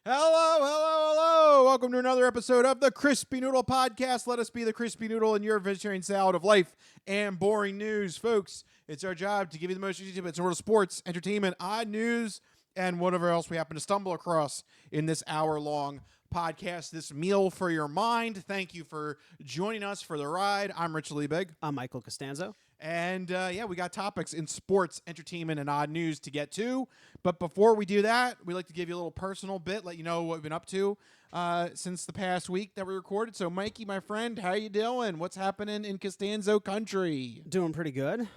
Hello, hello, hello. Welcome to another episode of the Crispy Noodle Podcast. Let us be the Crispy Noodle in your vegetarian salad of life and boring news. Folks, it's our job to give you the most juicy tidbits in world of sports, entertainment, odd news, and whatever else we happen to stumble across in this hour-long podcast, this meal for your mind. Thank you for joining us for the ride. I'm Rich Liebig. I'm Michael Costanzo. And we got topics in sports, entertainment, and odd news to get to. But before we do that, we like to give you a little personal bit, let you know what we've been up to since the past week that we recorded. So, Mikey, my friend, how you doing? What's happening in Costanzo country? Doing pretty good.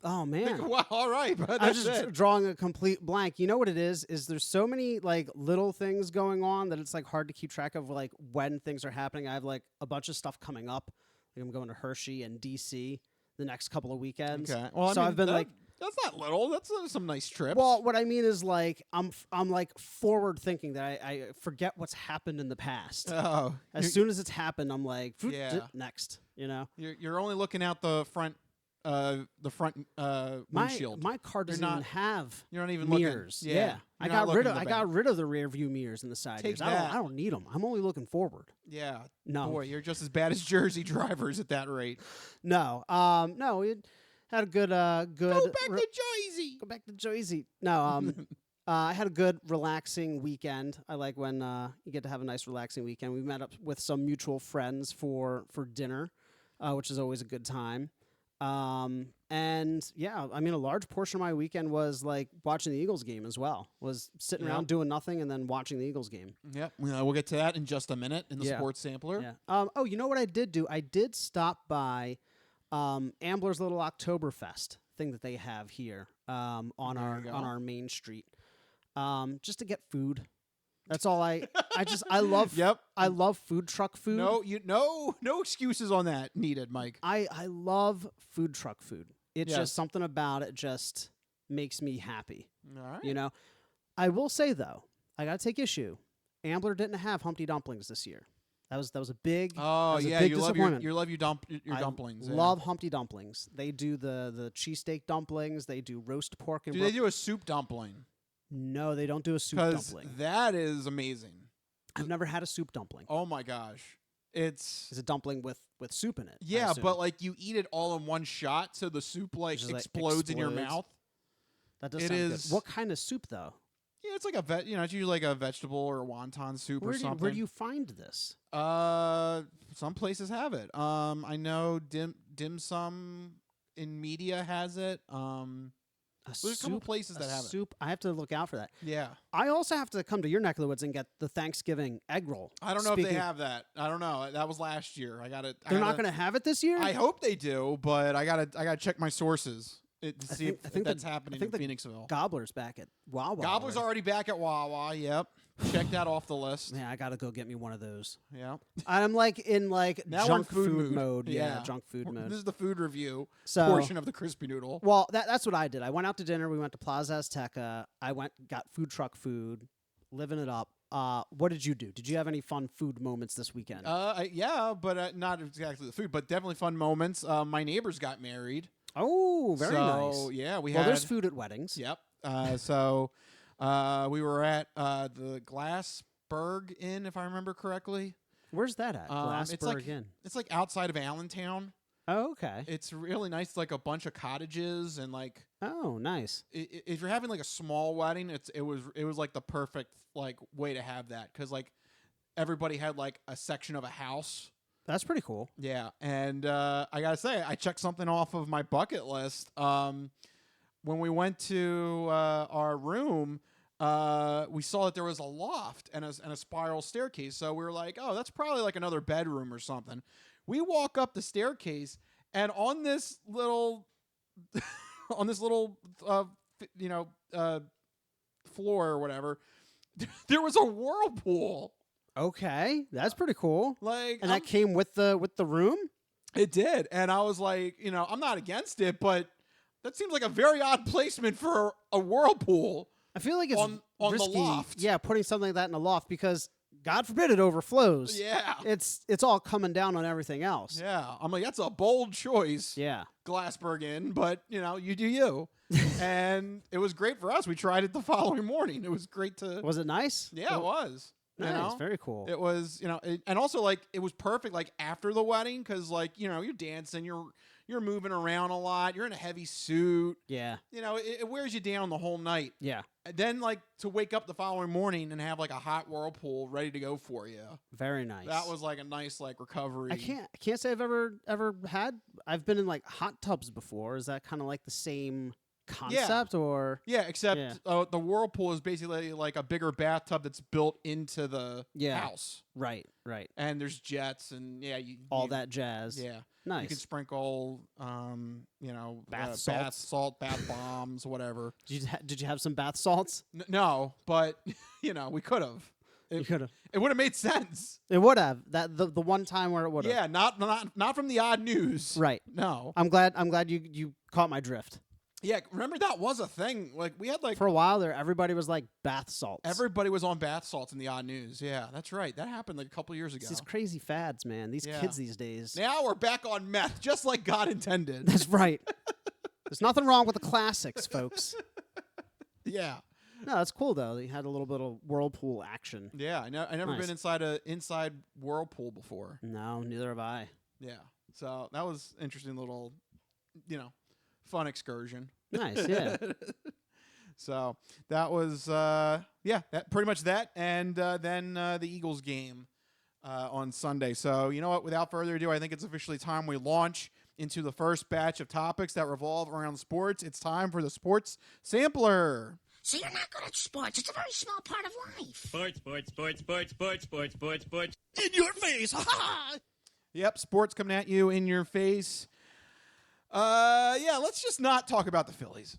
Oh, man. Well, all right. But I'm just drawing a complete blank. You know what it is there's so many, little things going on that it's, hard to keep track of, when things are happening. I have, a bunch of stuff coming up. I'm going to Hershey and D.C. the next couple of weekends. Okay. Well, so I've been that's not little. That's some nice trips. Well, what I mean is I'm forward thinking that I forget what's happened in the past. Oh, as soon as it's happened, I'm like, next. You know, you're only looking out the front. Windshield. My car doesn't even have. You're not even mirrors. Looking. Yeah. I got rid of the rear view mirrors in the side Take mirrors. that. I don't need them. I'm only looking forward. Yeah. No. Boy, you're just as bad as Jersey drivers at that rate. No. No. We had a good. Go back to Jersey. Go back to Jersey. No. I had a good, relaxing weekend. I like when you get to have a nice, relaxing weekend. We met up with some mutual friends for dinner, which is always a good time. A large portion of my weekend was watching the Eagles game as well. Was sitting around doing nothing and then watching the Eagles game. Yep. We'll get to that in just a minute in the sports sampler. Yeah. You know what I did do? I did stop by Ambler's little Oktoberfest thing that they have here on our main street. Just to get food. That's all I love. Yep. I love food truck food. No excuses on that needed, Mike. I love food truck food. It's just something about it just makes me happy. All right. You know, I will say though, I gotta take issue. Ambler didn't have Humpty Dumplings this year. That was a big. Oh yeah, big you disappointment. love your dumplings. Love Humpty Dumplings. They do the cheesesteak dumplings. They do roast pork and. Do they do a soup dumpling? No, they don't do a soup dumpling. That is amazing. I've never had a soup dumpling. Oh my gosh. It's a dumpling with soup in it. Yeah, but you eat it all in one shot, so the soup explodes in your mouth. That does sound good. What kind of soup though? Yeah, it's it's usually like a vegetable or a wonton soup or something. Where do you find this? Some places have it. I know dim sum in media has it. There's a couple places that have soup. I have to look out for that. Yeah. I also have to come to your neck of the woods and get the Thanksgiving egg roll. I don't know if they have that. I don't know. That was last year. They're not going to have it this year? I hope they do, but I gotta check my sources to see if that's happening in Phoenixville. Gobbler's back at Wawa. Gobbler's already back at Wawa. Yep. Check that off the list. Man, I gotta go get me one of those. Yeah. I'm in now junk food mode. Yeah, junk food mode. This is the food review portion of the Crispy Noodle. Well, that's what I did. I went out to dinner. We went to Plaza Azteca. Got food truck food, living it up. What did you do? Did you have any fun food moments this weekend? But not exactly the food, but definitely fun moments. My neighbors got married. Oh, very nice. So, yeah, there's food at weddings. Yep. We were at the Glassberg Inn, if I remember correctly. Where's that at? Glassberg Inn. It's outside of Allentown. Oh, okay. It's really nice. It's a bunch of cottages and Oh, nice. If you're having a small wedding, it was the perfect way to have that because everybody had a section of a house. That's pretty cool. Yeah, and I gotta say, I checked something off of my bucket list. When we went to our room, we saw that there was a loft and a spiral staircase. So we were like, "Oh, that's probably another bedroom or something." We walk up the staircase, and on this little, floor or whatever, there was a whirlpool. Okay, that's pretty cool. And that came with the room? It did. And I was like, I'm not against it, but that seems like a very odd placement for a whirlpool. I feel like it's on risky, the loft. Yeah, putting something like that in a loft because God forbid it overflows. Yeah. It's all coming down on everything else. Yeah. I'm like, that's a bold choice. Yeah. Glassberg in, but you do you. And it was great for us. We tried it the following morning. It was great to. Was it nice? Yeah, it was. Nice. Very cool. It was, and also like it was perfect like after the wedding because like you're dancing, you're moving around a lot, you're in a heavy suit. Yeah. It wears you down the whole night. Yeah. And then like to wake up the following morning and have like a hot whirlpool ready to go for you. Very nice. That was like a nice like recovery. I can't say I've ever had. I've been in like hot tubs before. Is that kind of like the same concept or? Yeah, except the whirlpool is basically like a bigger bathtub that's built into the house. Right. And there's jets and all that jazz. Yeah. Nice. You can sprinkle, bath salt, bath bombs, whatever. Did you have some bath salts? No, but we could have. You could have. It would have made sense. It would have. That the one time where it would have. Yeah, not from the odd news. Right. No. I'm glad you caught my drift. Yeah, remember that was a thing. Like we had like for a while there, everybody was like bath salts. Everybody was on bath salts in the odd news. Yeah, that's right. That happened like a couple years ago. It's these crazy fads, man. These kids these days. Now we're back on meth, just like God intended. That's right. There's nothing wrong with the classics, folks. Yeah. No, that's cool though. They had a little bit of whirlpool action. Yeah, I never been inside whirlpool before. No, neither have I. Yeah, so that was interesting little, fun excursion. Nice, yeah. So that was that pretty much that, and then the Eagles game on Sunday. So you know what? Without further ado, I think it's officially time we launch into the first batch of topics that revolve around sports. It's time for the Sports Sampler. So you're not good at sports. It's a very small part of life. Sports. In your face. Yep, sports coming at you in your face. Let's just not talk about the Phillies.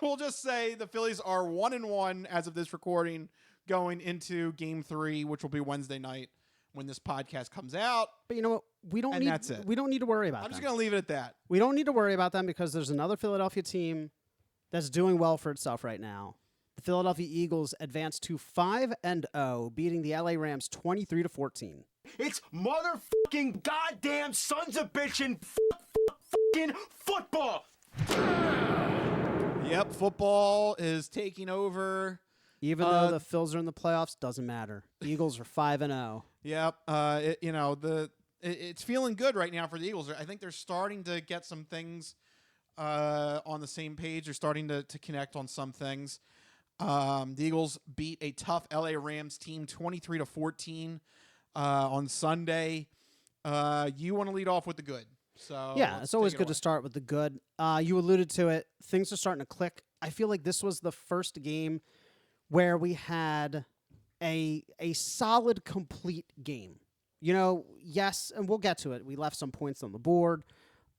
We'll just say the Phillies are 1-1 as of this recording going into Game 3, which will be Wednesday night when this podcast comes out. But you know what? We don't need to worry about them. I'm just going to leave it at that. We don't need to worry about them because there's another Philadelphia team that's doing well for itself right now. The Philadelphia Eagles advanced to 5-0, beating the LA Rams 23-14. It's motherfucking goddamn sons of bitchin' fucking football. Yep, football is taking over. Even though the Phils are in the playoffs, doesn't matter. Eagles are 5-0. Yep, it's feeling good right now for the Eagles. I think they're starting to get some things on the same page. They're starting to connect on some things. The Eagles beat a tough LA Rams team 23-14 on Sunday. You want to lead off with the good. So yeah, it's always good to start with the good. You alluded to it. Things are starting to click. I feel like this was the first game where we had a solid, complete game. Yes, and we'll get to it. We left some points on the board.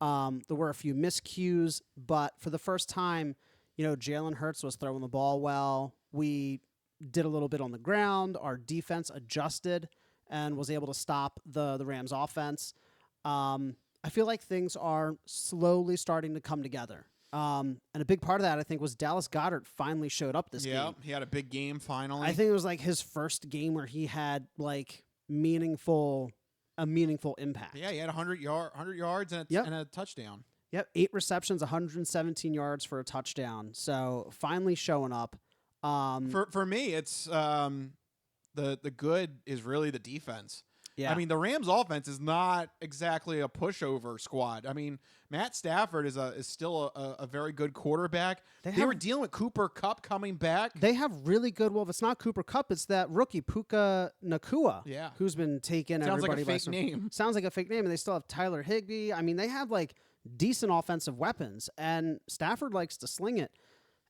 There were a few miscues, but for the first time, Jalen Hurts was throwing the ball well. We did a little bit on the ground. Our defense adjusted and was able to stop the Rams offense. I feel like things are slowly starting to come together. And a big part of that, I think, was Dallas Goedert finally showed up this game. Yeah, he had a big game finally. I think it was like his first game where he had like a meaningful impact. Yeah, he had 100 yards and a touchdown. Yep, 8 receptions, 117 yards for a touchdown. So finally showing up. For me, it's the good is really the defense. Yeah. I mean, the Rams offense is not exactly a pushover squad. I mean, Matt Stafford is still a very good quarterback. They were dealing with Cooper Kupp coming back. They have really good. Well, if it's not Cooper Kupp, it's that rookie Puka Nacua. Yeah, who's been taking Sounds everybody like a fake name. Sounds like a fake name, and they still have Tyler Higbee. I mean, they have like decent offensive weapons, and Stafford likes to sling it.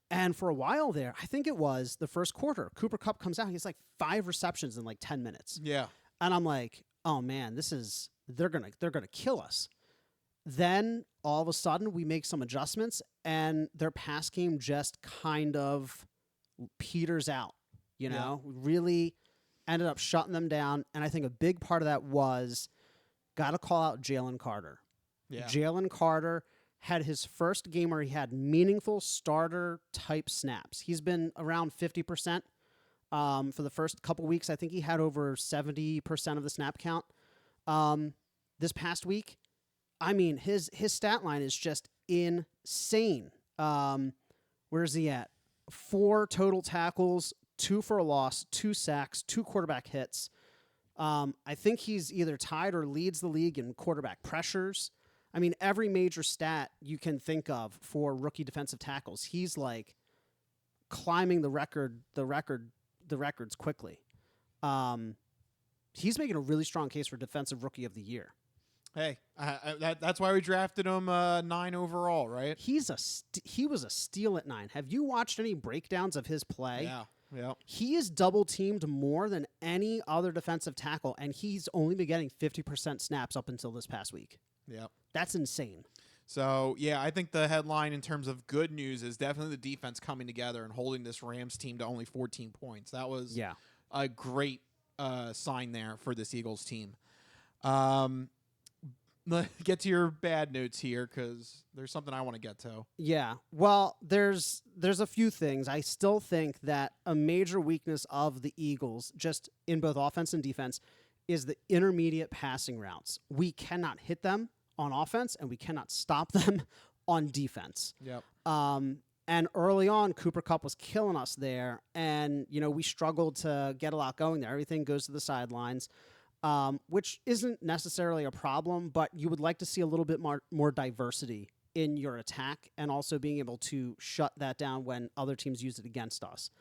And for a while there, I think it was the first quarter, Cooper Kupp comes out. He has like 5 receptions in like 10 minutes. Yeah. And I'm like, oh man, they're gonna kill us. Then all of a sudden we make some adjustments and their pass game just kind of peters out. We really ended up shutting them down. And I think a big part of that was got to call out Jalen Carter. Yeah. Jalen Carter had his first game where he had meaningful starter type snaps. He's been around 50%. for the first couple weeks. I think he had over 70% of the snap count. This past week, I mean, his stat line is just insane. Where is he at? 4 total tackles, 2 for a loss, 2 sacks, 2 quarterback hits. I think he's either tied or leads the league in quarterback pressures. I mean, every major stat you can think of for rookie defensive tackles, he's like climbing the records quickly. He's making a really strong case for defensive rookie of the year. Hey, that's why we drafted him 9 overall, right? He was a steal at 9. Have you watched any breakdowns of his play? Yeah. He is double teamed more than any other defensive tackle, and he's only been getting 50% snaps up until this past week. Yeah. That's insane. So, yeah, I think the headline in terms of good news is definitely the defense coming together and holding this Rams team to only 14 points. That was a great sign there for this Eagles team. Get to your bad notes here because there's something I want to get to. Yeah. Well, there's a few things. I still think that a major weakness of the Eagles, just in both offense and defense, is the intermediate passing routes. We cannot hit them on offense, and we cannot stop them on defense. Yep. And early on, Cooper Kupp was killing us there, and we struggled to get a lot going there. Everything goes to the sidelines. Which isn't necessarily a problem, but you would like to see a little bit more diversity in your attack and also being able to shut that down when other teams use it against us.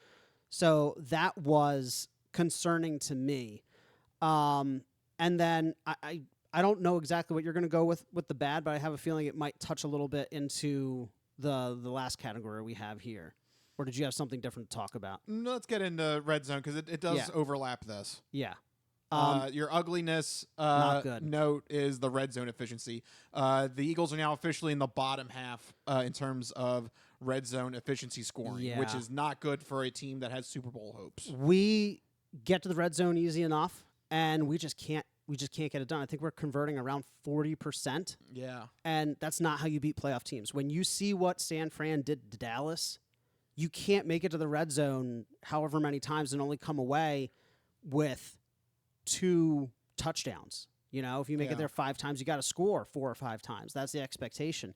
So that was concerning to me. And then I don't know exactly what you're going to go with the bad, but I have a feeling it might touch a little bit into the last category we have here. Or did you have something different to talk about? Let's get into red zone because it does overlap this. Yeah. Your ugliness not good. note is the red zone efficiency. The Eagles are now officially in the bottom half in terms of red zone efficiency scoring, which is not good for a team that has Super Bowl hopes. We get to the red zone easy enough, and we just can't get it done. I think we're converting around 40%. Yeah. And that's not how you beat playoff teams. When you see what San Fran did to Dallas, you can't make it to the red zone however many times and only come away with 2 touchdowns. If you make it there 5 times, you got to score 4 or 5 times. That's the expectation.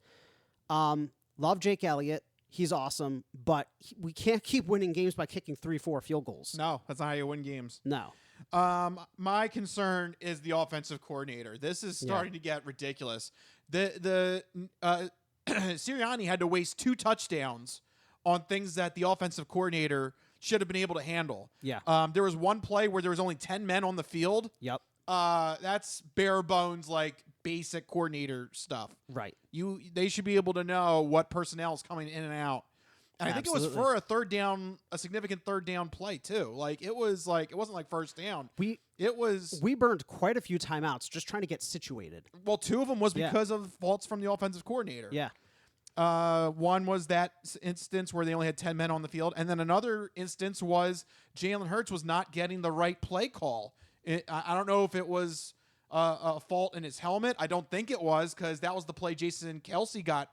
Love Jake Elliott. He's awesome, but we can't keep winning games by kicking 3-4 field goals. No, that's not how you win games. No. My concern is the offensive coordinator. This is starting to get ridiculous. The Sirianni had to waste 2 touchdowns on things that the offensive coordinator should have been able to handle. Yeah. There was one play where there was only 10 men on the field. Yep. That's bare bones, like basic coordinator stuff. Right. They should be able to know what personnel is coming in and out. And I think it was for a significant third down play too. It wasn't like first down. We burned quite a few timeouts just trying to get situated. Well, 2 of them was because of faults from the offensive coordinator. Yeah. One was that instance where they only had 10 men on the field. And then another instance was Jalen Hurts was not getting the right play call. I don't know if it was a fault in his helmet. I don't think it was because that was the play Jason Kelce got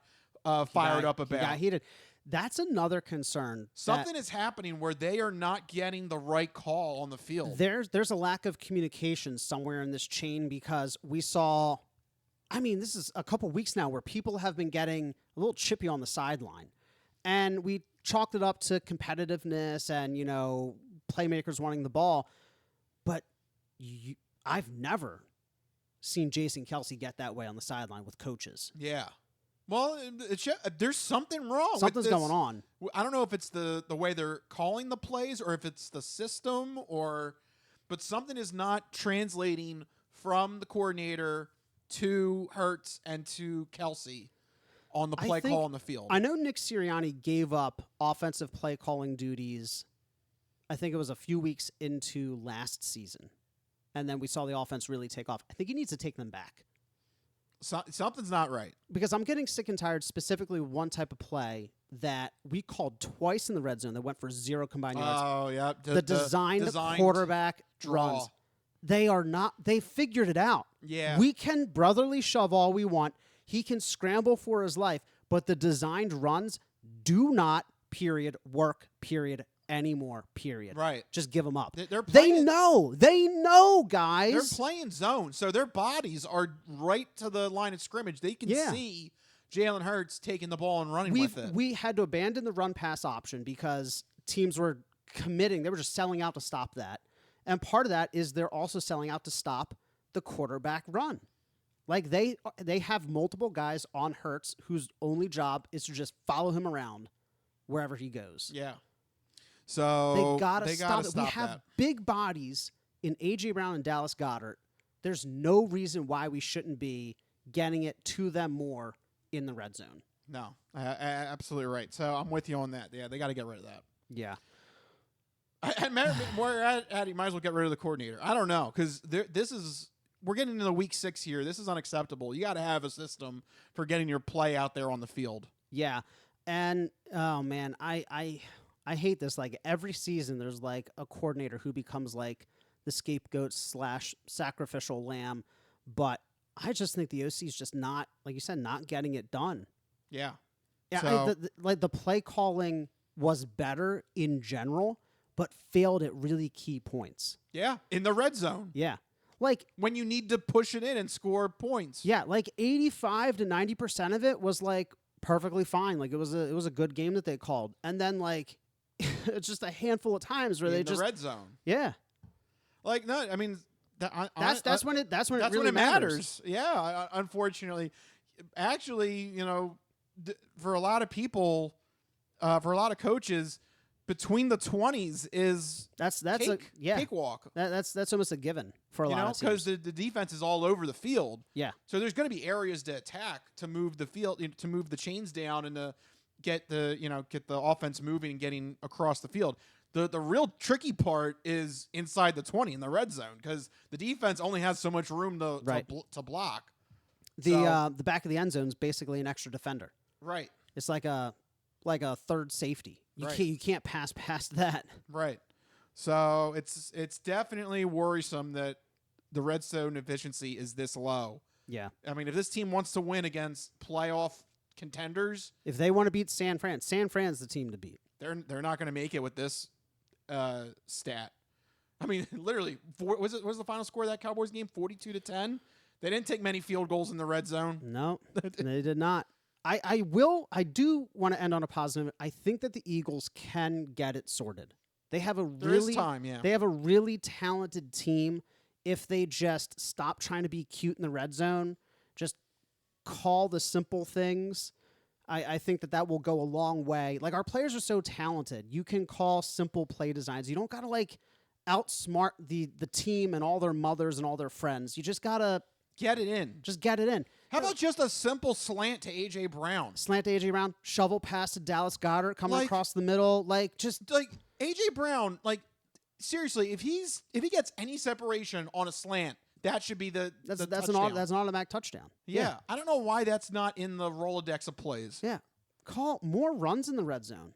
fired up about. He got heated. That's another concern. Something is happening where they are not getting the right call on the field. There's a lack of communication somewhere in this chain because we saw, this is a couple weeks now where people have been getting a little chippy on the sideline. And we chalked it up to competitiveness and, playmakers wanting the ball. But I've never seen Jason Kelce get that way on the sideline with coaches. Yeah. Well, there's something wrong. Something's going on. I don't know if it's the way they're calling the plays or if it's the system but something is not translating from the coordinator to Hurts and to Kelce on the play call on the field. I know Nick Sirianni gave up offensive play calling duties. I think it was a few weeks into last season. And then we saw the offense really take off. I think he needs to take them back. Something's not right. Because I'm getting sick and tired specifically with one type of play that we called twice in the red zone that went for 0 combined yards. Oh, yeah. The designed quarterback runs. They figured it out. Yeah. We can brotherly shove all we want. He can scramble for his life, but the designed runs do not, period, work, period, anymore, period. Right. Just give them up. They're They playing- know, guys. They're playing zone, so their bodies are right to the line of scrimmage. They can see Jalen Hurts taking the ball and running with it. We had to abandon the run-pass option because teams were committing. They were just selling out to stop that. And part of that is they're also selling out to stop the quarterback run. Like, they have multiple guys on Hurts whose only job is to just follow him around wherever he goes. Yeah. So They gotta stop it. We stop have that. big bodies in A.J. Brown and Dallas Goedert. There's no reason why we shouldn't be getting it to them more in the red zone. No, absolutely right. So I'm with you on that. Yeah, they got to get rid of that. Yeah. We're at, you might as well get rid of the coordinator. I don't know, because we're getting into week 6 here. This is unacceptable. You got to have a system for getting your play out there on the field. Yeah. And, oh, man, I hate this. Like, every season there's, like, a coordinator who becomes, like, the scapegoat / sacrificial lamb. But I just think the OC is just not, like you said, not getting it done. Yeah. Yeah, So, the play calling was better in general, but failed at really key points. yeah, in the red zone. Yeah. Like, When you need to push it in and score points. yeah, like 85 to 90% of it was like perfectly fine. Like, it was a good game that they called. And then, like, it's just a handful of times where in they the just red zone. yeah. Like, no, I mean, That's when it that's really when it matters. matters. Yeah, unfortunately, actually, you know, for a lot of people, for a lot of coaches, between the 20s is That's cakewalk. That's almost a given for a You lot know, of teams. because the defense is all over the field. Yeah. So there's going to be areas to attack to move the field, to move the chains down, and to get the offense moving and getting across the field. The real tricky part is inside the 20 in the red zone, because the defense only has so much room to block. The back of the end zone is basically an extra defender. Right. It's like a third safety. Right. You can't pass past that. Right. So it's definitely worrisome that the red zone efficiency is this low. Yeah. I mean, if this team wants to win against playoff contenders, If they want to beat San Fran's the team to beat. they're not going to make it with this stat. I mean, literally, what was the final score of that Cowboys game? 42-10. They didn't take many field goals in the red zone. No, they did not. I do want to end on a positive. I think that the Eagles can get it sorted. They have There is time, yeah. They have a really talented team. If they just stop trying to be cute in the red zone, just call the simple things, I think that will go a long way. Like, our players are so talented. You can call simple play designs. You don't got to, like, outsmart the team and all their mothers and all their friends. You just got to Get it in. just get it in. How about just a simple slant to A.J. Brown? Slant to A.J. Brown, shovel pass to Dallas Goedert, coming across the middle. Like, just Like, A.J. Brown, like, seriously, if he gets any separation on a slant, that should be the that's touchdown. an automatic touchdown. Yeah. I don't know why that's not in the Rolodex of plays. Yeah. Call more runs in the red zone.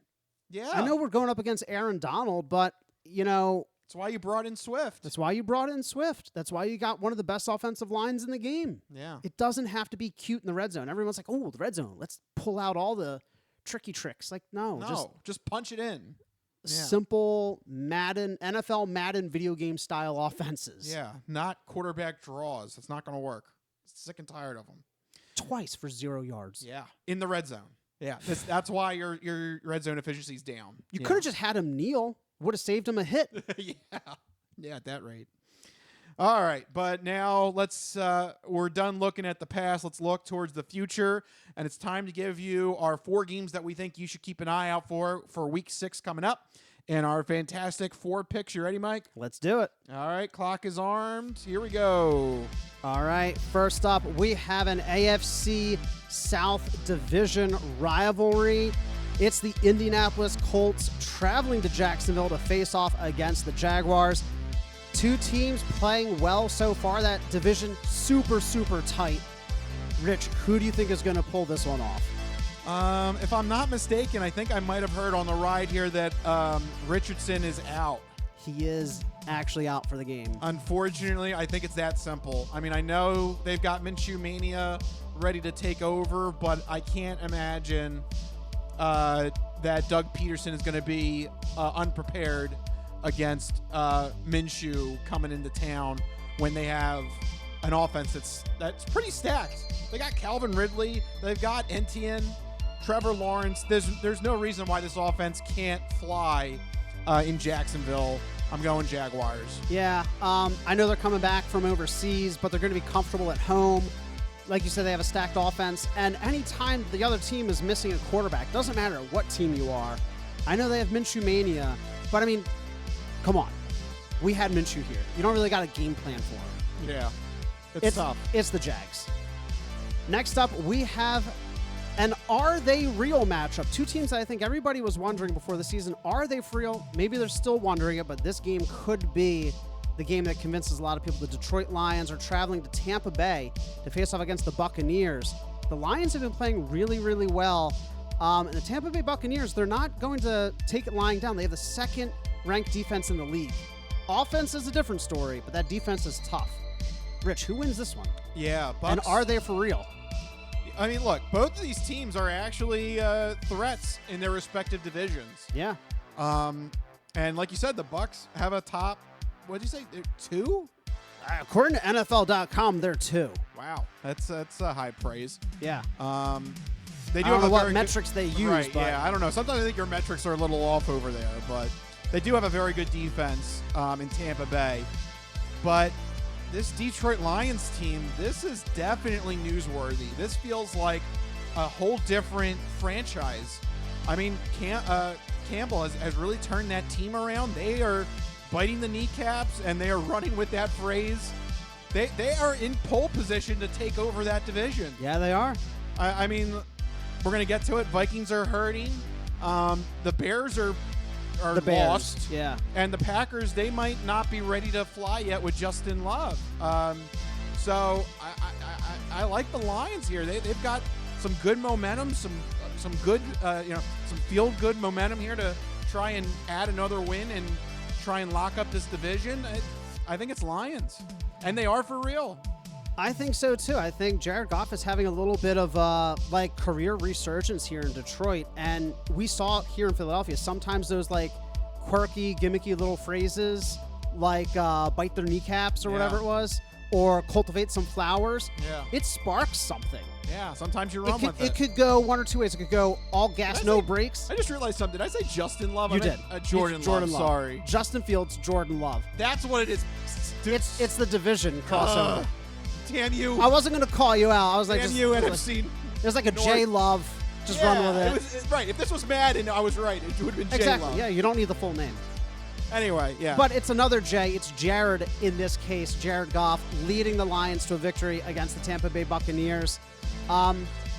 Yeah. I know we're going up against Aaron Donald, but, you know, That's why you brought in Swift. that's why you brought in Swift. That's why you got one of the best offensive lines in the game. Yeah. It doesn't have to be cute in the red zone. Everyone's like, oh, the red zone. Let's pull out all the tricky tricks. Like, no. Just punch it in. Simple NFL Madden video game style offenses. Yeah. Not quarterback draws. It's not going to work. Sick and tired of them. Twice for 0 yards. Yeah. In the red zone. Yeah. That's why your red zone efficiency is down. You could have just had him kneel. Would have saved him a hit. Yeah, at that rate. All right, but now we're done looking at the past. Let's look towards the future, and it's time to give you our 4 games that we think you should keep an eye out for week 6 coming up, and our fantastic 4 picks. You ready, Mike? Let's do it. All right, clock is armed. Here we go. All right, first up, we have an AFC South Division rivalry. It's the Indianapolis Colts traveling to Jacksonville to face off against the Jaguars. 2 teams playing well so far. That division super, super tight. Rich, who do you think is going to pull this one off? If I'm not mistaken, I think I might have heard on the ride here that Richardson is out. He is actually out for the game. Unfortunately, I think it's that simple. I mean, I know they've got Minshew Mania ready to take over, but I can't imagine that Doug Peterson is going to be unprepared against Minshew coming into town when they have an offense that's pretty stacked. They got Calvin Ridley. They've got Etienne, Trevor Lawrence. There's no reason why this offense can't fly in Jacksonville. I'm going Jaguars. Yeah, I know they're coming back from overseas, but they're going to be comfortable at home. Like you said, they have a stacked offense, and anytime the other team is missing a quarterback, doesn't matter what team you are. I know they have Minshew mania, but I mean, come on. We had Minshew here. You don't really got a game plan for him. Yeah, it's tough. It's the Jags. Next up, we have an Are They Real matchup. Two teams that I think everybody was wondering before the season, are they for real? Maybe they're still wondering it, but this game could be the game that convinces a lot of people. The Detroit Lions are traveling to Tampa Bay to face off against the Buccaneers. The Lions have been playing really, really well. And the Tampa Bay Buccaneers, they're not going to take it lying down. They have the second-ranked defense in the league. Offense is a different story, but that defense is tough. Rich, who wins this one? Yeah, Bucs. And are they for real? I mean, look, both of these teams are actually threats in their respective divisions. Yeah. And like you said, the Bucs have a top, what did you say, 2? According to NFL.com, they're 2. Wow, that's a high praise. Yeah. They do I don't have know a what very metrics they use, right, but yeah, I don't know. Sometimes I think your metrics are a little off over there, but they do have a very good defense in Tampa Bay. But this Detroit Lions team, this is definitely newsworthy. This feels like a whole different franchise. I mean, Campbell has really turned that team around. They are biting the kneecaps, and they are running with that phrase. They are in pole position to take over that division. yeah, they are. I mean, we're going to get to it. Vikings are hurting. The Bears are The Bears. lost. Yeah. And the Packers, they might not be ready to fly yet with Justin Love. So I like the Lions here. They've got some good momentum, some good, some feel-good momentum here to try and add another win and try and lock up this division. I think it's Lions, and they are for real. I think so too. I think Jared Goff is having a little bit of career resurgence here in Detroit, and we saw it here in Philadelphia. Sometimes those quirky, gimmicky little phrases like bite their kneecaps or whatever it was, or cultivate some flowers. Yeah. It sparks something. Yeah, sometimes you run with it. It could go one or two ways. It could go all gas, no brakes. I just realized something. Did I say Justin Love? You I meant, did. Jordan Love. Sorry. Justin Fields, Jordan Love. That's what it is. Dude, It's the division crossover. Damn you. I wasn't going to call you out. I was like, Damn just, you, it NFC. was like a North. J Love. Just run with it. Right. If this was Madden, I was right. It would have been J Exactly. Love. Yeah, you don't need the full name. Anyway, yeah. But it's another J. It's Jared in this case. Jared Goff leading the Lions to a victory against the Tampa Bay Buccaneers.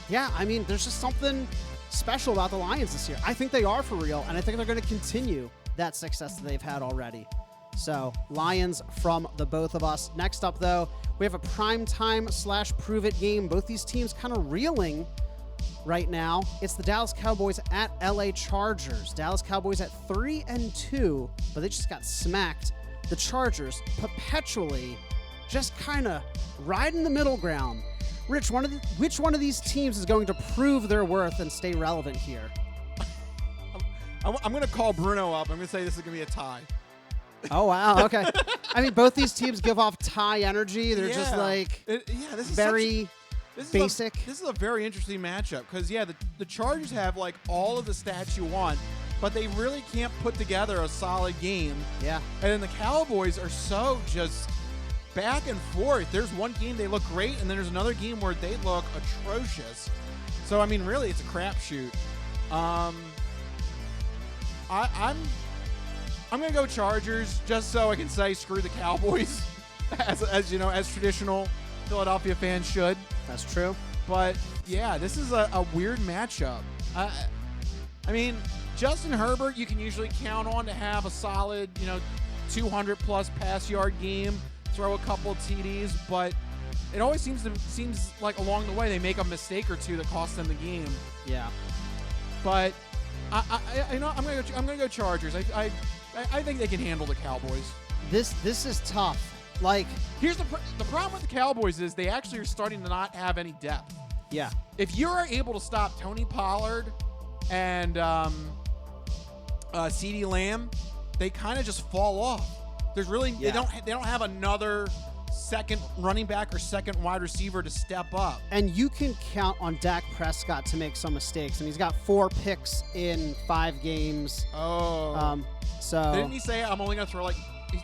Yeah, I mean, there's just something special about the Lions this year. I think they are for real, and I think they're going to continue that success that they've had already. So, Lions from the both of us. Next up, though, we have a primetime / prove-it game. Both these teams kind of reeling right now. It's the Dallas Cowboys at LA Chargers. Dallas Cowboys at 3-2, but they just got smacked. The Chargers perpetually just kind of riding the middle ground. Rich, which one of these teams is going to prove their worth and stay relevant here? I'm going to call Bruno up. I'm going to say this is going to be a tie. Oh, wow. Okay. I mean, both these teams give off tie energy. They're just this is very basic. This is a very interesting matchup because, the Chargers have all of the stats you want, but they really can't put together a solid game. Yeah. And then the Cowboys are so just back and forth. There's one game they look great, and then there's another game where they look atrocious. So, I mean, really, it's a crapshoot. I'm going to go Chargers just so I can say screw the Cowboys, as traditional Philadelphia fans should. That's true. But, yeah, this is a weird matchup. I mean, Justin Herbert, you can usually count on to have a solid, 200-plus pass yard game, throw a couple of TDs, but it always seems like along the way they make a mistake or two that costs them the game. Yeah. But I'm gonna go Chargers. I think they can handle the Cowboys. This is tough. Here's the problem with the Cowboys is they actually are starting to not have any depth. Yeah. If you are able to stop Tony Pollard and CeeDee Lamb, they kind of just fall off. There's really they don't have another second running back or second wide receiver to step up. And you can count on Dak Prescott to make some mistakes. And he's got 4 picks in 5 games. Oh. So didn't he say I'm only gonna throw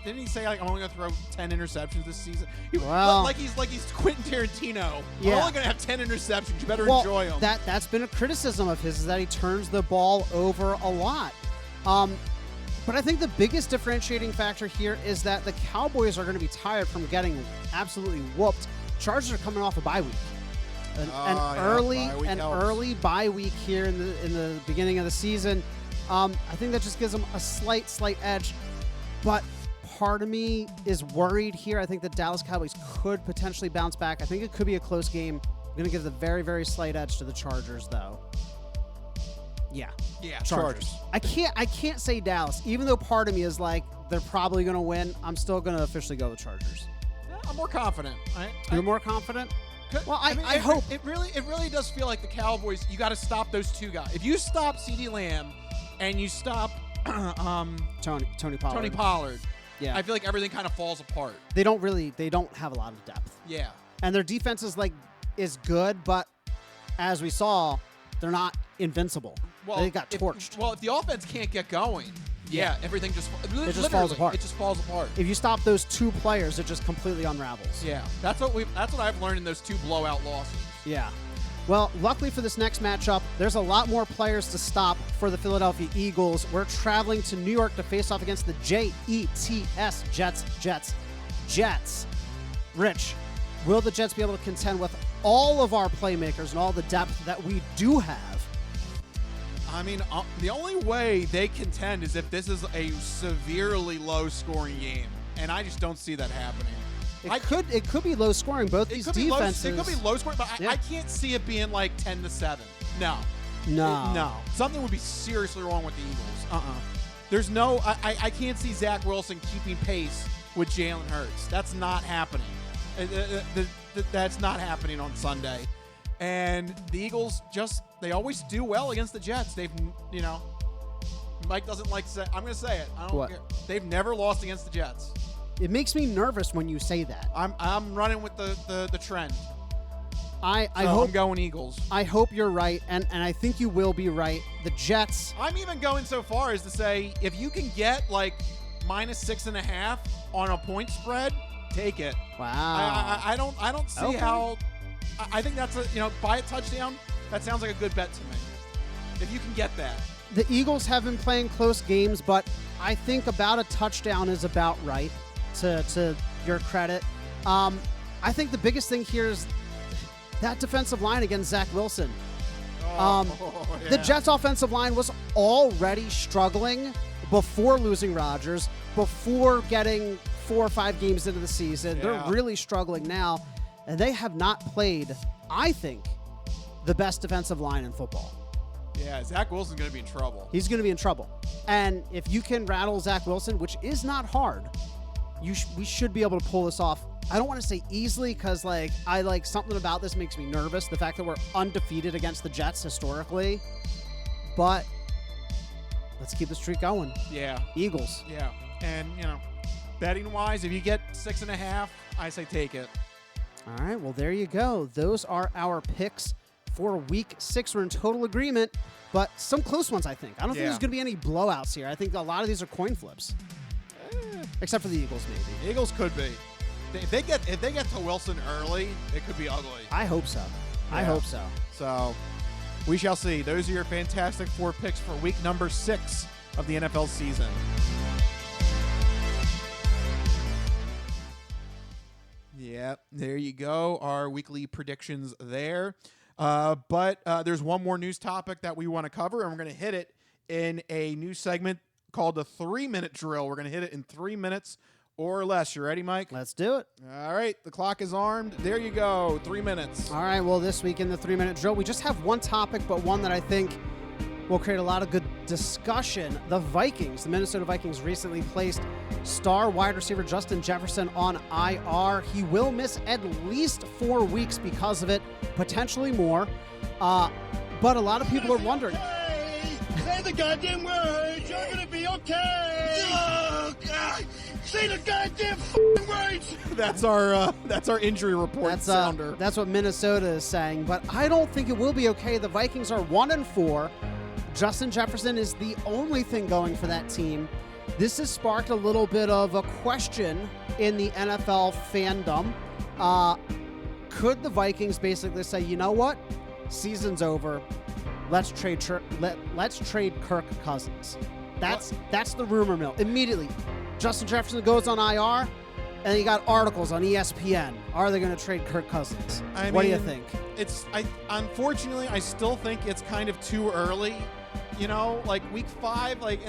Didn't he say I'm only gonna throw 10 interceptions this season? Well, like he's Quentin Tarantino. Yeah. I'm only gonna have 10 interceptions. You better enjoy them. That's been a criticism of his, is that he turns the ball over a lot. But I think the biggest differentiating factor here is that the Cowboys are going to be tired from getting absolutely whooped. Chargers are coming off a bye week. An early bye week here in the beginning of the season. I think that just gives them a slight edge. But part of me is worried here. I think the Dallas Cowboys could potentially bounce back. I think it could be a close game. I'm going to give the very, very slight edge to the Chargers, though. Yeah, Chargers. I can't say Dallas, even though part of me is like they're probably going to win. I'm still going to officially go with Chargers. I'm more confident. You're more confident? Well, I mean, hope it really does feel like the Cowboys. You got to stop those 2 guys. If you stop CeeDee Lamb and you stop Tony Pollard. Yeah, I feel like everything kind of falls apart. They don't have a lot of depth. Yeah, and their defense is good, but as we saw, they're not invincible. Well, they got torched. If the offense can't get going, everything just falls apart. It just falls apart. If you stop those 2 players, it just completely unravels. Yeah, that's what I've learned in those 2 blowout losses. Yeah. Well, luckily for this next matchup, there's a lot more players to stop for the Philadelphia Eagles. We're traveling to New York to face off against the Jets. Jets. Rich, will the Jets be able to contend with all of our playmakers and all the depth that we do have? I mean, the only way they contend is if this is a severely low-scoring game, and I just don't see that happening. It could be low scoring. Both these defenses. It could be low scoring, but I can't see it being like 10-7. No. Something would be seriously wrong with the Eagles. There's no. I can't see Zach Wilson keeping pace with Jalen Hurts. That's not happening. That's not happening on Sunday. And the Eagles they always do well against the Jets. They've, Mike doesn't like to say. I'm going to say it. I don't care. They've never lost against the Jets. It makes me nervous when you say that. I'm running with the trend. I hope I'm going Eagles. I hope you're right, and I think you will be right. The Jets. I'm even going so far as to say if you can get like -6.5 on a point spread, take it. Wow. I don't see how. I think that's buy a touchdown. That sounds like a good bet to me. If you can get that. The Eagles have been playing close games, but I think about a touchdown is about right. To your credit. I think the biggest thing here is that defensive line against Zach Wilson. The Jets' offensive line was already struggling before losing Rodgers, before getting 4 or 5 games into the season. Yeah. They're really struggling now, and they have not played, I think, the best defensive line in football. Yeah, Zach Wilson's going to be in trouble. He's going to be in trouble. And if you can rattle Zach Wilson, which is not hard, we should be able to pull this off. I don't want to say easily because something about this makes me nervous. The fact that we're undefeated against the Jets historically. But let's keep the streak going. Yeah. Eagles. Yeah. And, betting wise, if you get 6.5, I say take it. All right. Well, there you go. Those are our picks for week 6. We're in total agreement, but some close ones, I think. I don't think there's going to be any blowouts here. I think a lot of these are coin flips. Except for the Eagles, maybe. The Eagles could be. If they get to Wilson early, it could be ugly. I hope so. Yeah. I hope so. So we shall see. Those are your fantastic 4 picks for week number 6 of the NFL season. Yep, there you go. Our weekly predictions there. But there's one more news topic that we want to cover, and we're going to hit it in a new segment called the 3-minute drill. We're going to hit it in 3 minutes or less. You ready, Mike? Let's do it. All right. The clock is armed. There you go. 3 minutes. All right. Well, this week in the 3-minute drill, we just have one topic, but one that I think will create a lot of good discussion. The Minnesota Vikings recently placed star wide receiver Justin Jefferson on IR. He will miss at least 4 weeks because of it, potentially more. But a lot of people are wondering, Say the goddamn words. You're gonna be okay. Oh, God. Say the goddamn words. That's our injury report sounder. That's what Minnesota is saying, but I don't think it will be okay. The Vikings are 1-4. Justin Jefferson is the only thing going for that team. This has sparked a little bit of a question in the NFL fandom. Could the Vikings basically say, you know what? Season's over. Let's trade Kirk Cousins. That's the rumor mill. Immediately, Justin Jefferson goes on IR, and you got articles on ESPN. Are they going to trade Kirk Cousins? What do you think? Unfortunately, I still think it's kind of too early. You know, like week 5, like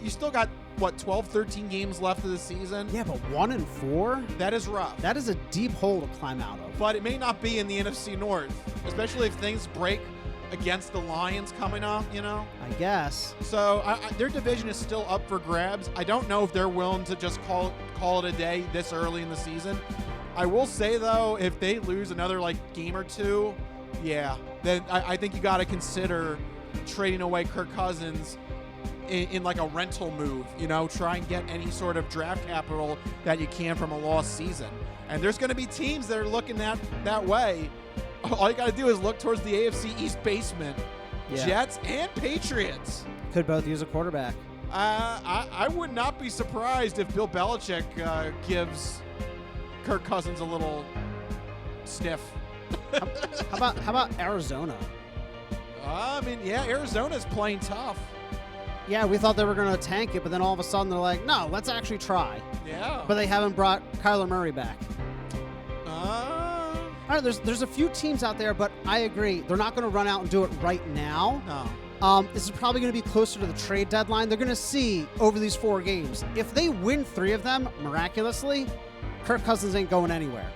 you still got, 12, 13 games left of the season? Yeah, but 1-4? That is rough. That is a deep hole to climb out of. But it may not be in the NFC North, especially if things break against the Lions coming up, you know? I guess. So their division is still up for grabs. I don't know if they're willing to just call it a day this early in the season. I will say, though, if they lose another, game or two, yeah, then I think you got to consider trading away Kirk Cousins in a rental move, try and get any sort of draft capital that you can from a lost season. And there's going to be teams that are looking at that way. All you got to do is look towards the AFC East basement. Yeah. Jets and Patriots could both use a quarterback. I would not be surprised if Bill Belichick gives Kirk Cousins a little sniff. How about Arizona? Arizona's playing tough. Yeah, we thought they were going to tank it, but then all of a sudden they're like, no, let's actually try. Yeah. But they haven't brought Kyler Murray back. All right, there's a few teams out there, but I agree. They're not going to run out and do it right now. No. This is probably going to be closer to the trade deadline. They're going to see over these 4 games. If they win 3 of them, miraculously, Kirk Cousins ain't going anywhere.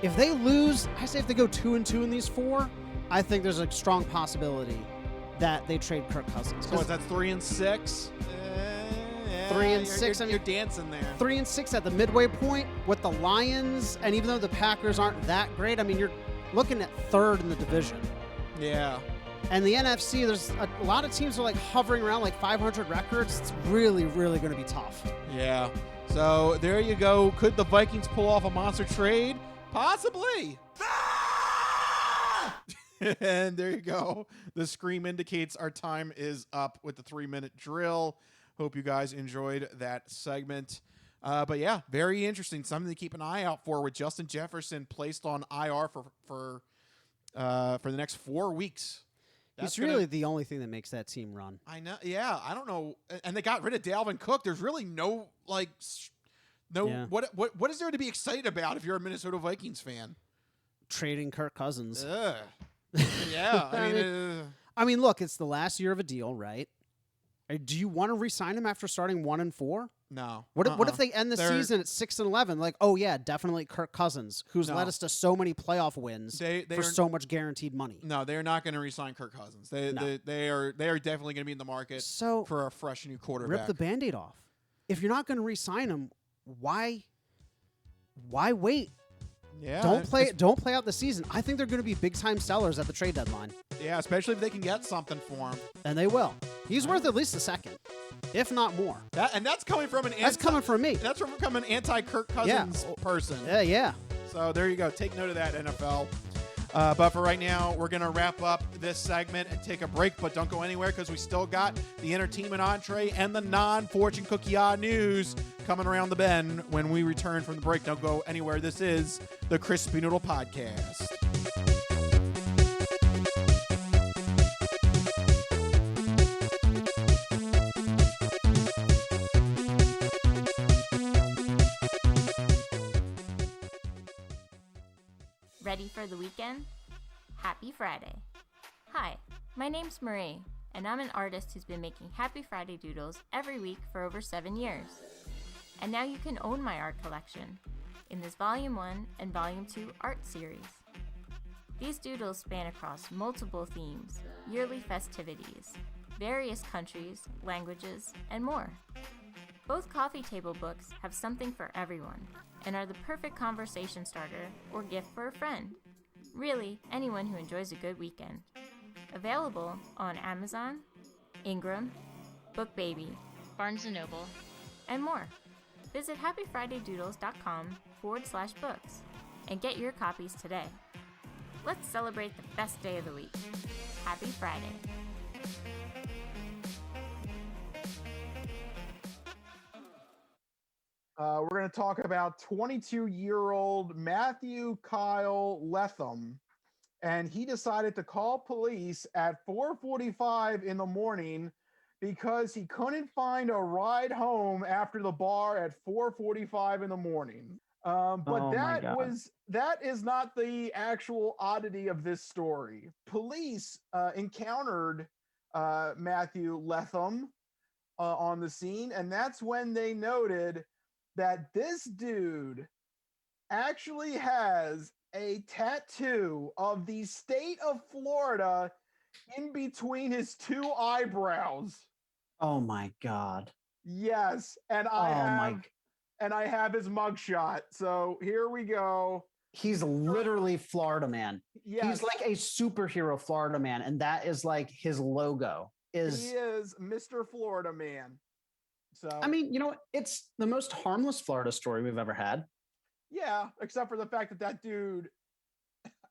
If they lose, I say if they go 2-2 in these 4, I think there's a strong possibility that they trade Kirk Cousins. So that's 3-6? 3-6. You're dancing there. 3-6 at the midway point with the Lions, and even though the Packers aren't that great, you're looking at 3rd in the division. Yeah. And the NFC, there's a lot of teams are hovering around 500 records. It's really, really going to be tough. Yeah. So there you go. Could the Vikings pull off a monster trade? Possibly. And there you go. The scream indicates our time is up with the 3-minute drill. Hope you guys enjoyed that segment. But yeah, very interesting. Something to keep an eye out for with Justin Jefferson placed on IR for the next 4 weeks. It's really the only thing that makes that team run. I know. Yeah, I don't know. And they got rid of Dalvin Cook. There's really no Yeah. What is there to be excited about if you're a Minnesota Vikings fan? Trading Kirk Cousins. Yeah. Look, it's the last year of a deal, right? Do you want to re-sign him after starting 1-4? No. What if they end the season at 6-11? Oh yeah, definitely Kirk Cousins, who's led us to so many playoff wins for so much guaranteed money. No, they're not going to re-sign Kirk Cousins. They are definitely going to be in the market for a fresh new quarterback. Rip the Band-Aid off. If you're not going to re-sign him, why wait? Yeah. Don't play out the season. I think they're going to be big-time sellers at the trade deadline. Yeah, especially if they can get something for him. And they will. He's worth at least a second, if not more. That's coming from That's coming from me. That's from an anti-Kirk Cousins person. Yeah. So there you go. Take note of that, NFL. But for right now, we're going to wrap up this segment and take a break. But don't go anywhere because we still got the entertainment entree and the non-fortune cookie news coming around the bend when we return from the break. Don't go anywhere. This is the Crispy Noodle Podcast. Ready for the weekend? Happy Friday. Hi, my name's Marie, and I'm an artist who's been making Happy Friday doodles every week for over 7 years. And now you can own my art collection in this Volume 1 and Volume 2 art series. These doodles span across multiple themes, yearly festivities, various countries, languages, and more. Both coffee table books have something for everyone and are the perfect conversation starter or gift for a friend. Really, anyone who enjoys a good weekend. Available on Amazon, Ingram, Book Baby, Barnes & Noble, and more. Visit happyfridaydoodles.com/books and get your copies today. Let's celebrate the best day of the week. Happy Friday. We're going to talk about 22-year-old Matthew Kyle Letham, and he decided to call police at 4:45 in the morning because he couldn't find a ride home after the bar at 4:45 in the morning. But that is not the actual oddity of this story. Police encountered Matthew Letham on the scene, and that's when they noted that this dude actually has a tattoo of the state of Florida in between his two eyebrows. Oh my God. Yes, and I have his mugshot. So here we go. He's literally Florida man. Yes. He's like a superhero Florida man, and that is like his logo. He is Mr. Florida Man. So I mean, you know, it's the most harmless Florida story we've ever had. yeah, except for the fact that dude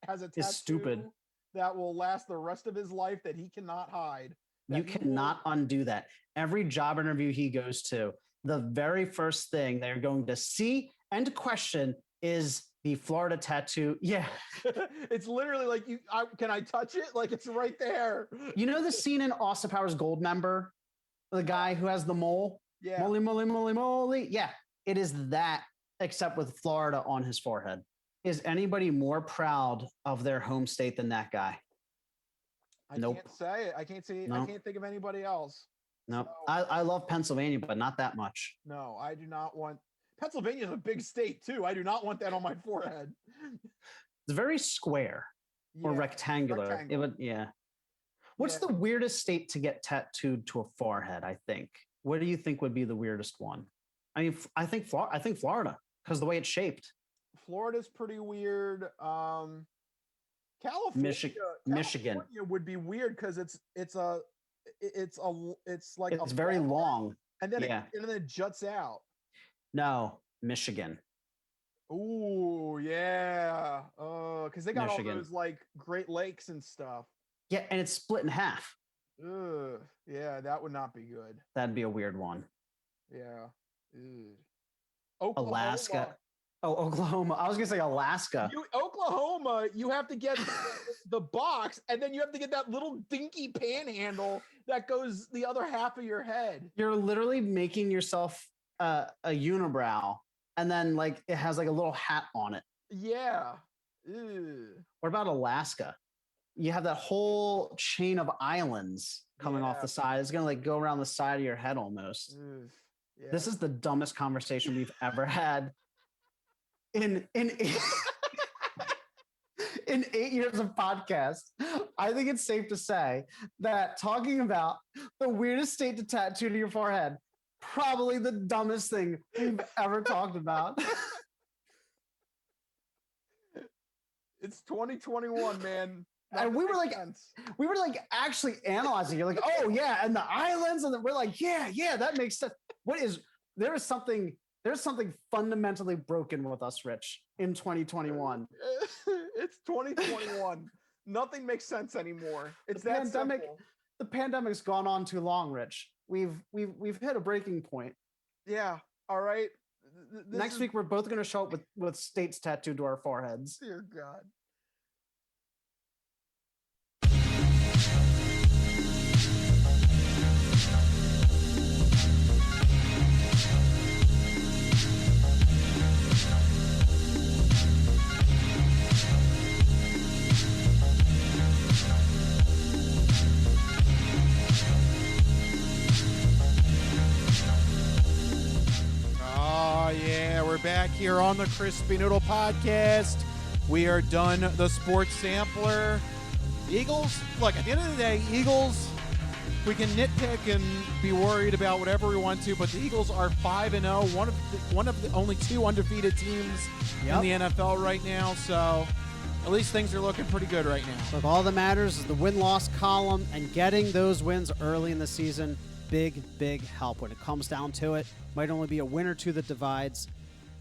has a tattoo Is stupid. that will last the rest of his life that he cannot hide. You cannot undo that. Every job interview he goes to, the very first thing they're going to see and question is the Florida tattoo. Yeah. It's literally like, can I touch it? Like, it's right there. You know the scene in Austin Powers Goldmember? The guy who has the mole? Yeah. Moly, moly, moly, moly. Yeah. It is that, except with Florida on his forehead. Is anybody more proud of their home state than that guy? Nope. Can't say it. I can't think of anybody else. Nope. So, I love Pennsylvania, but not that much. no, I do not want. Pennsylvania is a big state too. I do not want that on my forehead. It's very square or Yeah, rectangular. rectangle. It would, yeah. What's Yeah. the weirdest state to get tattooed to a forehead? I think. What do you think would be the weirdest one? I mean, I think Florida because the way it's shaped. Florida's pretty weird. California, Michigan would be weird because it's very long. and then Yeah. and then it juts out. No, Michigan. Ooh, yeah. Because they got Michigan. all those like Great Lakes and stuff. Yeah, and it's split in half. Ugh, yeah, that would not be good. That'd be a weird one. Yeah. Ugh. Oklahoma. Alaska. Oh, Oklahoma. I was gonna say Alaska. Oklahoma, you have to get the box, and then you have to get that little dinky panhandle that goes the other half of your head. You're literally making yourself a unibrow, and then like it has like a little hat on it. Yeah. Ugh. What about Alaska? You have that whole chain of islands coming off Yeah. the side. It's gonna like go around the side of your head almost. Ugh. Yeah. This is the dumbest conversation we've ever had in in 8 years of podcast. I think it's safe to say that talking about the weirdest state to tattoo to your forehead, probably the dumbest thing we've ever talked about. It's 2021, man. And we were like, actually analyzing. You're like, oh yeah, and the islands, and we're like, yeah, that makes sense. There's something fundamentally broken with us, Rich, in 2021. It's 2021. Nothing makes sense anymore. It's that simple. The pandemic's gone on too long, Rich. We've hit a breaking point. Yeah. All right. Next week we're both going to show up with states tattooed to our foreheads. Dear God. We're back here on the Crispy Noodle Podcast. We are done the sports sampler. Eagles, look, at the end of the day, Eagles, we can nitpick and be worried about whatever we want to, but the Eagles are 5-0, one of the only two undefeated teams in the NFL right now. So at least things are looking pretty good right now. Look, all that matters is the win-loss column and getting those wins early in the season. Big, big help when it comes down to it. Might only be a win or two that divides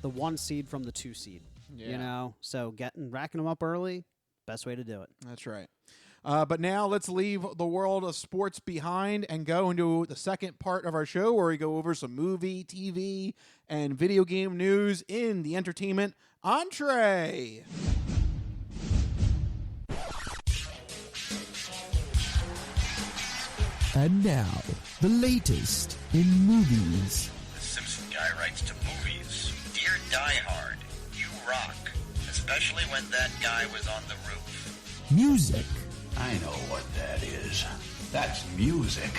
the 1 seed from the 2 seed. Yeah. You know, so racking them up early, best way to do it. That's right. But now let's leave the world of sports behind and go into the second part of our show where we go over some movie, TV, and video game news in the entertainment entree. And now, the latest in movies. The Simpson guy writes to movies. Dear Die Hard, you rock. Especially when that guy was on the roof. Music. I know what that is. That's music.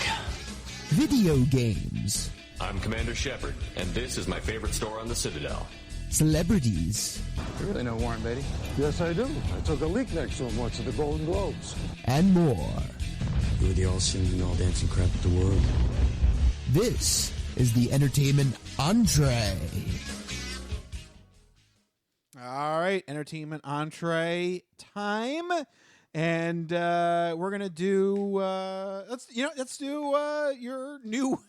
Video games. I'm Commander Shepard, and this is my favorite store on the Citadel. Celebrities. You really know Warren Beatty? Yes, I do. I took a leak next to him once at the Golden Globes. And more. You were the all-singing, all-dancing crap of the world. This is the entertainment entree. All right, entertainment entree time. And we're gonna do let's do your new.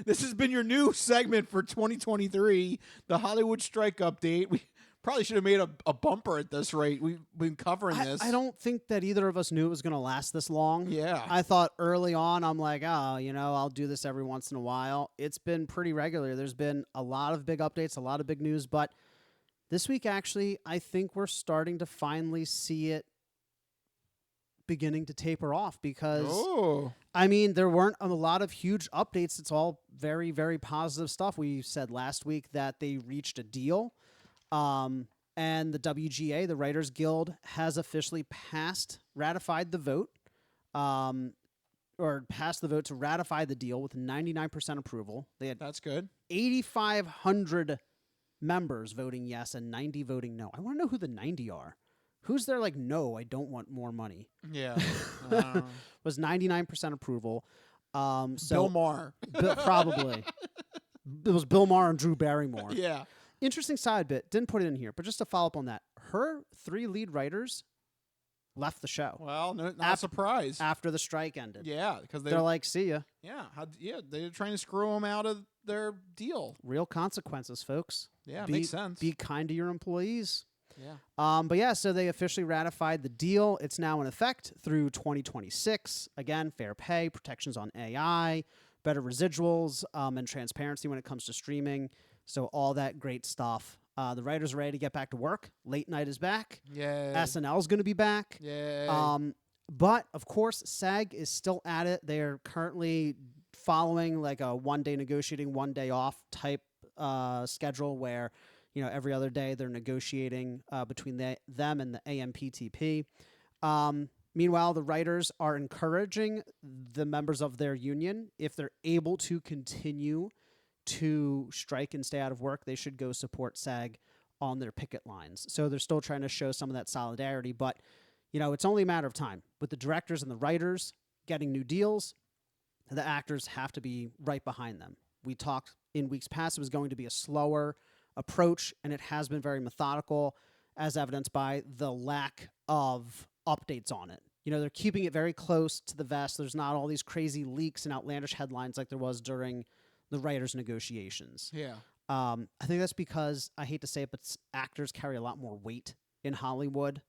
This has been your new segment for 2023, the Hollywood strike update. We probably should have made a bumper at this rate. We've been covering this. I don't think that either of us knew it was going to last this long. Yeah. I thought early on, I'm like, I'll do this every once in a while. It's been pretty regular. There's been a lot of big updates, a lot of big news, but this week, actually, I think we're starting to finally see it beginning to taper off because, I mean, there weren't a lot of huge updates. It's all very, very positive stuff. We said last week that they reached a deal. And the WGA, the Writers Guild, has officially ratified the vote, or passed the vote to ratify the deal with 99% approval. They had That's good. 8,500 members voting yes and 90 voting no. I want to know who the 90 are. Who's there like, no, I don't want more money? Yeah. Was 99% approval. So Bill Maher. Probably. It was Bill Maher and Drew Barrymore. Yeah. Interesting side bit. Didn't put it in here, but just to follow up on that. Her 3 lead writers left the show. Well, not a surprise. After the strike ended. Yeah, because they're like, see ya. Yeah. They're trying to screw them out of their deal. Real consequences, folks. Yeah, makes sense. Be kind to your employees. Yeah. But yeah, so they officially ratified the deal. It's now in effect through 2026. Again, fair pay, protections on AI, better residuals, and transparency when it comes to streaming. So all that great stuff. The writers are ready to get back to work. Late night is back. Yeah. SNL is going to be back. Yeah. But of course, SAG is still at it. They're currently following like a 1 day negotiating, 1 day off type schedule where, every other day they're negotiating between them and the AMPTP. Meanwhile, the writers are encouraging the members of their union, if they're able to continue to strike and stay out of work, they should go support SAG on their picket lines. So they're still trying to show some of that solidarity, but it's only a matter of time. With the directors and the writers getting new deals, the actors have to be right behind them. We talked in weeks past it was going to be a slower approach, and it has been very methodical, as evidenced by the lack of updates on it. They're keeping it very close to the vest. There's not all these crazy leaks and outlandish headlines like there was during the writers' negotiations. Yeah. I think that's because, I hate to say it, but actors carry a lot more weight in Hollywood.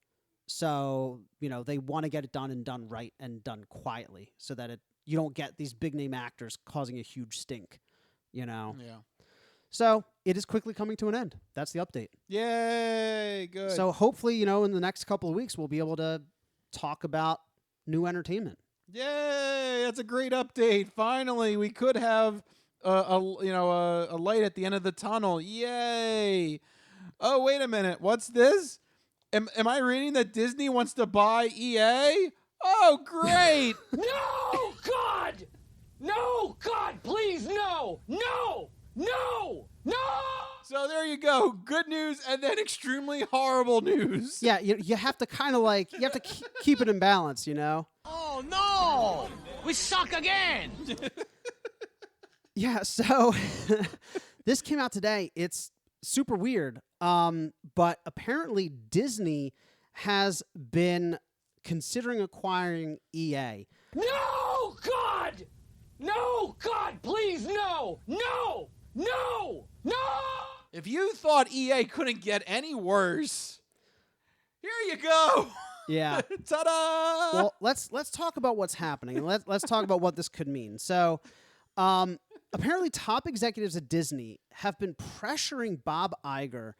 So, they want to get it done and done right and done quietly so that you don't get these big name actors causing a huge stink, Yeah. So it is quickly coming to an end. That's the update. Yay. Good. So hopefully, in the next couple of weeks, we'll be able to talk about new entertainment. Yay. That's a great update. Finally, we could have a light at the end of the tunnel. Yay. Oh, wait a minute. What's this? Am I reading that Disney wants to buy EA? Oh, great. No, God! No, God, please, no! No! No! No! So there you go. Good news and then extremely horrible news. Yeah, you have to kind of you have to keep it in balance, Oh, no! We suck again! Yeah, so this came out today. It's super weird. But apparently Disney has been considering acquiring EA. No, God! No, God, please, no! No! No! No! If you thought EA couldn't get any worse, here you go. Yeah. Ta-da! Well, let's talk about what's happening. Let's talk about what this could mean. So, apparently top executives at Disney have been pressuring Bob Iger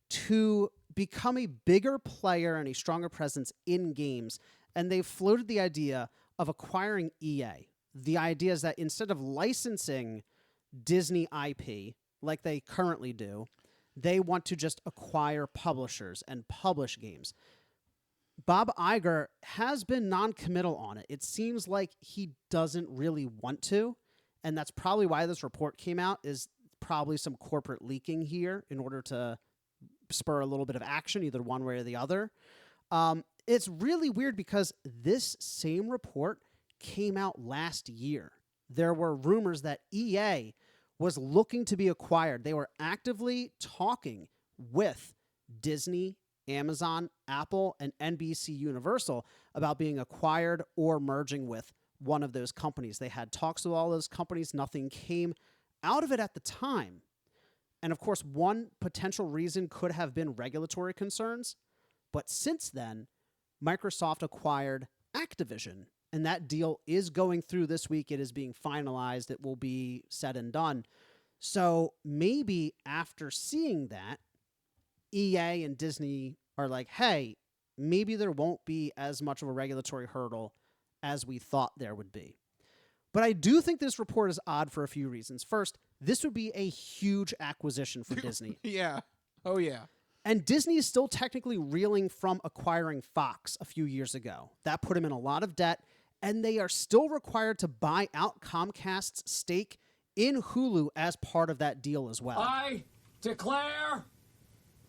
to become a bigger player and a stronger presence in games, and they've floated the idea of acquiring EA. The idea is that instead of licensing Disney IP like they currently do, they want to just acquire publishers and publish games. Bob Iger has been non-committal on it. It seems like he doesn't really want to, and that's probably why this report came out, is probably some corporate leaking here in order to spur a little bit of action, either one way or the other. It's really weird because this same report came out last year. There were rumors that EA was looking to be acquired. They were actively talking with Disney, Amazon, Apple, and NBC Universal about being acquired or merging with one of those companies. They had talks with all those companies. Nothing came out of it at the time. And of course, one potential reason could have been regulatory concerns. But since then, Microsoft acquired Activision, and that deal is going through this week. It is being finalized. It will be said and done. So maybe after seeing that, EA and Disney are like, hey, maybe there won't be as much of a regulatory hurdle as we thought there would be. But I do think this report is odd for a few reasons. First, this would be a huge acquisition for Disney. Yeah. Oh, yeah. And Disney is still technically reeling from acquiring Fox a few years ago. That put them in a lot of debt, and they are still required to buy out Comcast's stake in Hulu as part of that deal as well. I declare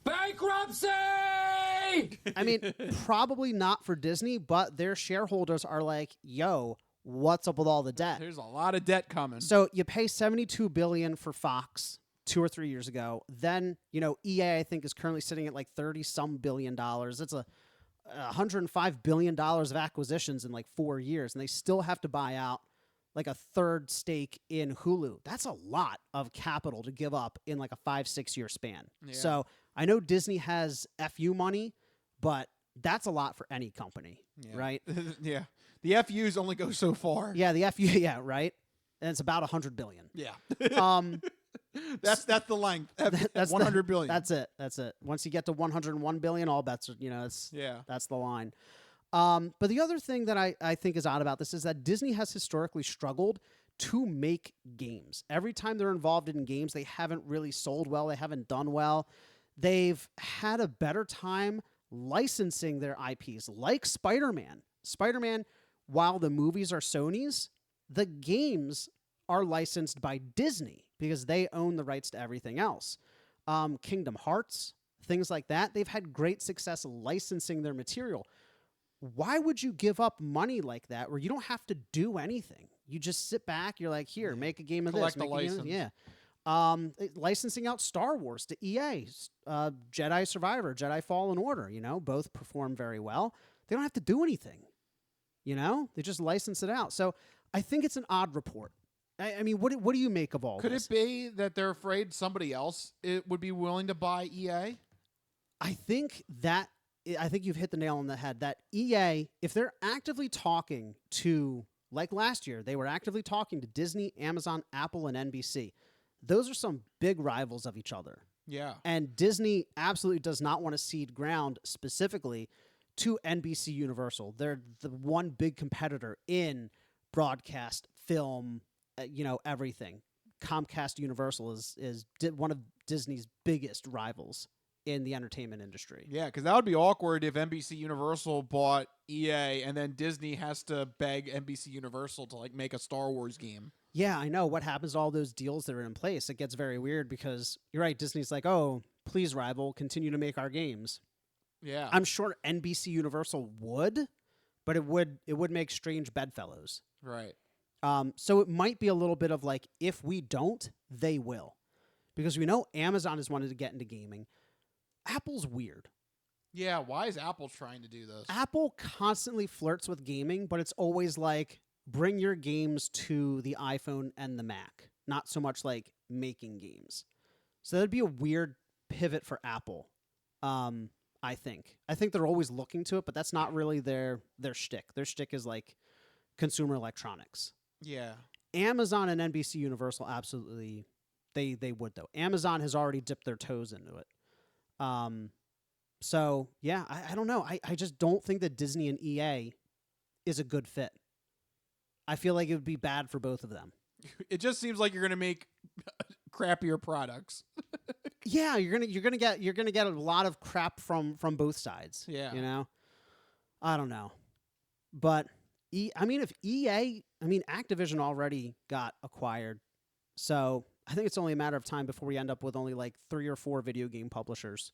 bankruptcy! I mean, probably not for Disney, but their shareholders are like, yo, what's up with all the debt? There's a lot of debt coming. So you pay $72 billion for Fox 2 or 3 years ago. Then, EA, I think, is currently sitting at like $30-some billion. It's a $105 billion of acquisitions in like 4 years, and they still have to buy out like a third stake in Hulu. That's a lot of capital to give up in like a 5-6 year span. Yeah. So I know Disney has FU money, but that's a lot for any company, right? Yeah. The FUs only go so far. Yeah, the FU, yeah, right? And it's about $100 billion. Yeah. That's the length. That's $100 billion. That's it. Once you get to $101 billion, all bets are, that's the line. But the other thing that I think is odd about this is that Disney has historically struggled to make games. Every time they're involved in games, they haven't really sold well. They haven't done well. They've had a better time licensing their IPs, like Spider-Man. Spider-Man, while the movies are Sony's, the games are licensed by Disney because they own the rights to everything else. Kingdom Hearts, things like that. They've had great success licensing their material. Why would you give up money like that where you don't have to do anything? You just sit back. You're like, here, make a game of Collect this. a license. Yeah. Licensing out Star Wars to EA, Jedi Survivor, Jedi Fallen Order, both perform very well. They don't have to do anything. They just license it out. So I think it's an odd report. I mean, what do you make of all Could this? it be that they're afraid somebody else would be willing to buy EA? I think you've hit the nail on the head that EA, if they're actively talking to, like last year, they were actively talking to Disney, Amazon, Apple, and NBC. Those are some big rivals of each other. Yeah. And Disney absolutely does not want to cede ground specifically to NBC Universal. They're the one big competitor in broadcast, film, everything. Comcast Universal is one of Disney's biggest rivals in the entertainment industry. Yeah, because that would be awkward if NBC Universal bought EA and then Disney has to beg NBC Universal to make a Star Wars game. Yeah, I know. What happens to all those deals that are in place? It gets very weird because you're right. Disney's like, oh, please, rival, continue to make our games. Yeah. I'm sure NBC Universal would, but it would make strange bedfellows. Right. So it might be a little bit of like, if we don't, they will. Because we know Amazon has wanted to get into gaming. Apple's weird. Yeah, why is Apple trying to do this? Apple constantly flirts with gaming, but it's always like, bring your games to the iPhone and the Mac, not so much like making games. So that'd be a weird pivot for Apple, I think. I think they're always looking to it, but that's not really their shtick. Their shtick is like consumer electronics. Yeah. Amazon and NBC Universal absolutely, they would though. Amazon has already dipped their toes into it. So yeah, I don't know. I just don't think that Disney and EA is a good fit. I feel like it would be bad for both of them. It just seems like you're gonna make crappier products. Yeah, you're gonna get a lot of crap from both sides. Yeah, you know. I don't know, but if Activision already got acquired, so I think it's only a matter of time before we end up with only like 3 or 4 video game publishers.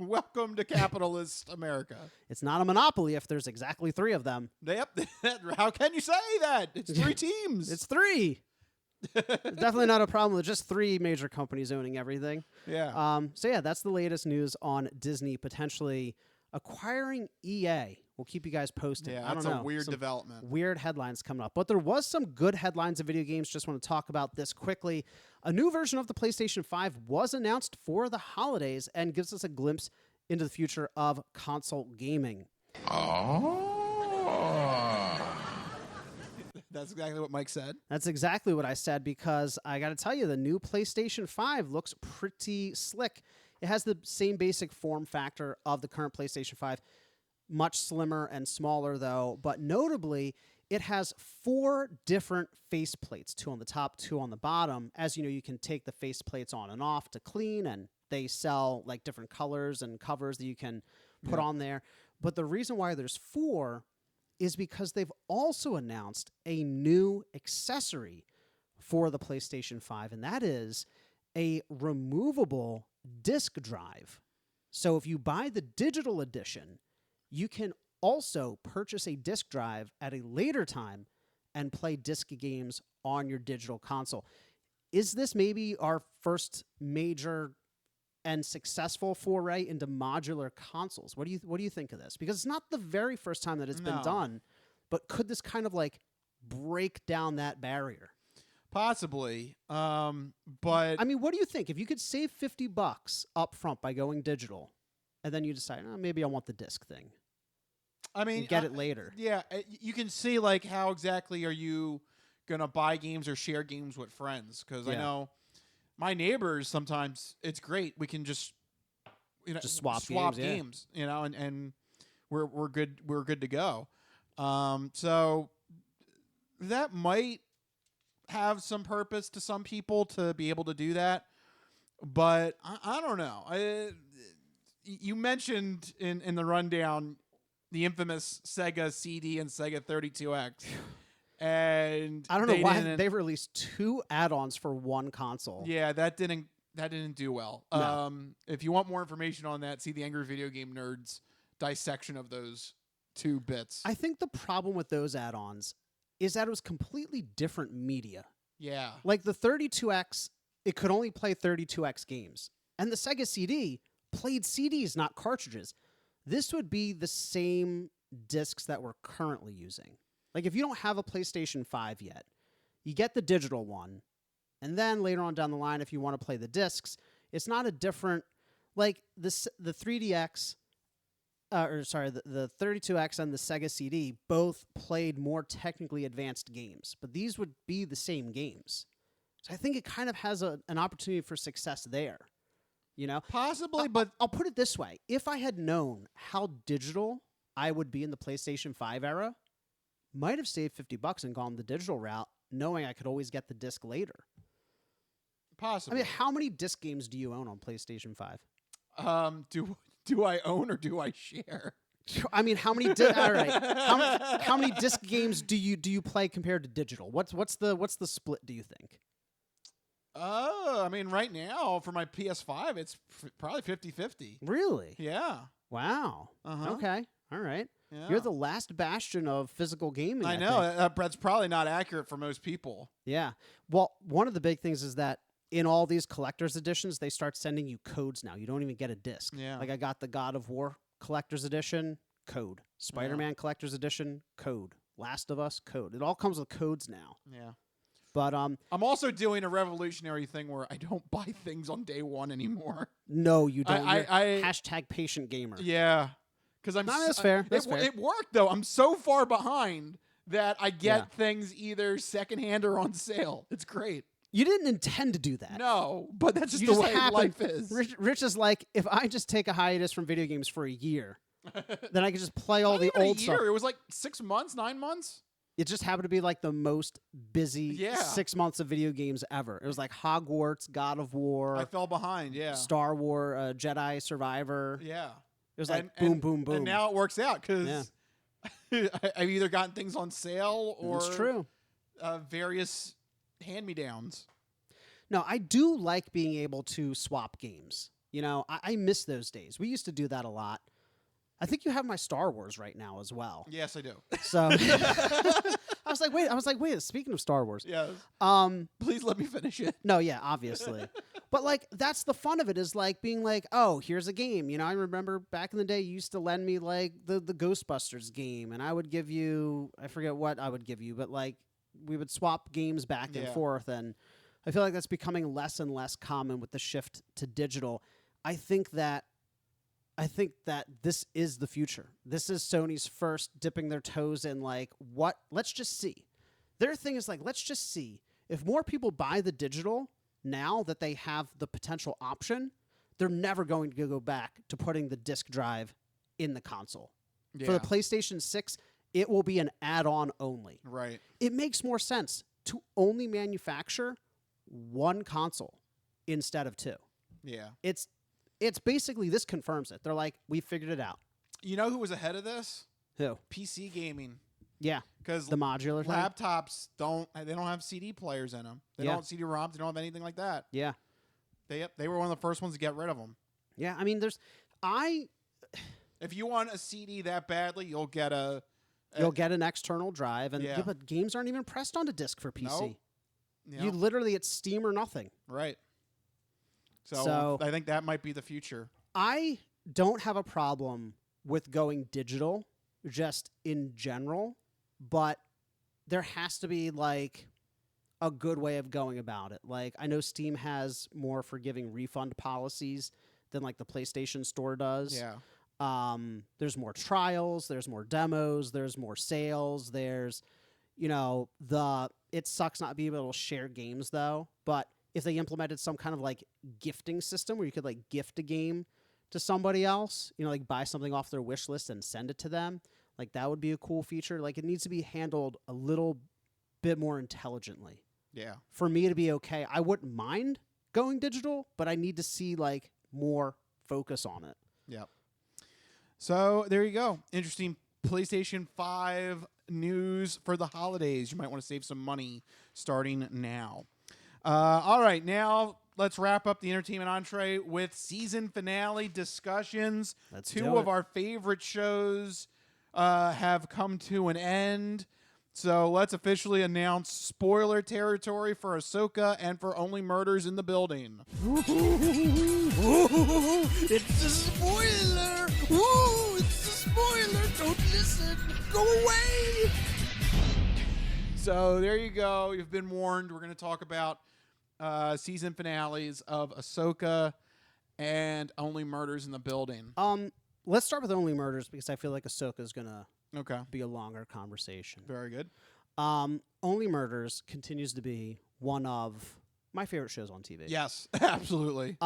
Welcome to capitalist America. It's not a monopoly if there's exactly 3 of them. Yep. How can you say that? It's 3 teams. It's 3. Definitely not a problem with just 3 major companies owning everything. Yeah. So yeah, that's the latest news on Disney potentially acquiring EA. We'll keep you guys posted. Yeah, I don't that's know. a weird Some development. Weird headlines coming up. But there was some good headlines of video games. Just want to talk about this quickly. A new version of the PlayStation 5 was announced for the holidays and gives us a glimpse into the future of console gaming. That's exactly what Mike said. That's exactly what I said, because I got to tell you, the new PlayStation 5 looks pretty slick. It has the same basic form factor of the current PlayStation 5, much slimmer and smaller though, but notably, it has 4 different faceplates, 2 on the top, 2 on the bottom. As you know, you can take the faceplates on and off to clean, and they sell like different colors and covers that you can put on there. But the reason why there's 4 is because they've also announced a new accessory for the PlayStation 5, and that is a removable disk drive. So if you buy the digital edition, you can also purchase a disk drive at a later time and play disc games on your digital console. Is this maybe our first major and successful foray into modular consoles? What do you think of this? Because it's not the very first time that it's been done, but could this kind of like break down that barrier? Possibly. But I mean, what do you think? If you could save $50 up front by going digital, and then you decide, maybe I want the disc thing. I mean, get it later. Yeah, you can see like how exactly are you gonna buy games or share games with friends? Because I know my neighbors, sometimes it's great. We can just just swap games, and we're good to go. So that might have some purpose to some people to be able to do that, but I don't know. You mentioned in the rundown the infamous Sega CD and Sega 32X. And I don't know why they released 2 add-ons for one console. Yeah, that didn't do well. No. If you want more information on that, see the Angry Video Game Nerds dissection of those 2 bits. I think the problem with those add-ons is that it was completely different media. Yeah. Like the 32X, it could only play 32X games. And the Sega CD played CDs, not cartridges. This would be the same discs that we're currently using. Like if you don't have a PlayStation 5 yet, you get the digital one, and then later on down the line, if you want to play the discs, it's not a different, like the 3DX, the 32X and the Sega CD both played more technically advanced games, but these would be the same games. So I think it kind of has an opportunity for success there. Possibly, but I'll put it this way. If I had known how digital I would be in the PlayStation 5 era, might have saved $50 and gone the digital route, knowing I could always get the disc later. Possibly. I mean, how many disc games do you own on PlayStation 5? Do I own or do I share? I mean, how many? All right. How many disc games do you play compared to digital? What's the split? Do you think? I mean, right now for my PS5, it's probably 50-50. Really? Yeah. Wow. Okay. All right. Yeah. You're the last bastion of physical gaming. I know. That's probably not accurate for most people. Yeah. Well, one of the big things is that in all these collector's editions, they start sending you codes now. You don't even get a disc. Yeah. Like I got the God of War collector's edition, code. Spider-Man collector's edition, code. Last of Us, code. It all comes with codes now. Yeah. But I'm also doing a revolutionary thing where I don't buy things on day one anymore. no, you don't. I Hashtag patient gamer. Yeah. Because I'm No, that's fair. That's fair. It worked though. I'm so far behind that I get things either secondhand or on sale. It's great. You didn't intend to do that. No, but that's just You the way happened. life is. Rich is like, if I just take a hiatus from video games for a year, then I can just play all Not the even old a year. stuff. It was like 6 months, 9 months. It just happened to be like the most busy Yeah. 6 months of video games ever. It was like Hogwarts, God of War, I fell behind. Yeah. Star Wars, Jedi Survivor. Yeah. It was like boom, boom, boom. And now it works out because I've either gotten things on sale or It's true. Various hand-me-downs. No, I do like being able to swap games. You know, I miss those days. We used to do that a lot. I think you have my Star Wars right now as well. Yes, I do. So I was like, wait. Speaking of Star Wars, Yes. Please let me finish it. no, yeah, obviously, but like that's the fun of it is like being like, oh, here's a game. You know, I remember back in the day, you used to lend me like the Ghostbusters game, and I would give you, I forget what I would give you, but like we would swap games back and forth, and I feel like that's becoming less and less common with the shift to digital. I think that this is the future. This is Sony's first dipping their toes in like, what? Let's just see. Their thing is like, let's just see. If more people buy the digital now that they have the potential option, they're never going to go back to putting the disc drive in the console. Yeah. For the PlayStation 6, it will be an add-on only. Right. It makes more sense to only manufacture one console instead of two. Yeah. It's basically, this confirms it. They're like, we figured it out. You know who was ahead of this? Who? PC gaming. Yeah. Because the modular thing? laptops don't have CD players in them. They don't have CD-ROMs. They don't have anything like that. Yeah. They were one of the first ones to get rid of them. Yeah. I mean, if you want a CD that badly, you'll get you'll get an external drive, and Yeah. but games aren't even pressed onto disc for PC. Nope. You literally, it's Steam or nothing. Right. So I think that might be the future. I don't have a problem with going digital, just in general, but there has to be like a good way of going about it. Like, I know Steam has more forgiving refund policies than like the PlayStation Store does. Yeah. There's more trials, there's more demos, there's more sales, there's, it sucks not being able to share games though, but if they implemented some kind of like gifting system where you could like gift a game to somebody else, like buy something off their wish list and send it to them, like that would be a cool feature. Like, it needs to be handled a little bit more intelligently. Yeah. For me to be okay, I wouldn't mind going digital, but I need to see like more focus on it. Yep. So there you go. Interesting PlayStation 5 news for the holidays. You might want to save some money starting now. All right, now let's wrap up the entertainment entree with season finale discussions. Two of our favorite shows have come to an end. So let's officially announce spoiler territory for Ahsoka and for Only Murders in the Building. It's a spoiler! Ooh, it's a spoiler! Don't listen! Go away! So there you go. You've been warned. We're going to talk about season finales of Ahsoka and Only Murders in the Building. Let's start with Only Murders because I feel like Ahsoka is gonna be a longer conversation. Very good. Only Murders continues to be one of my favorite shows on TV. Yes, absolutely.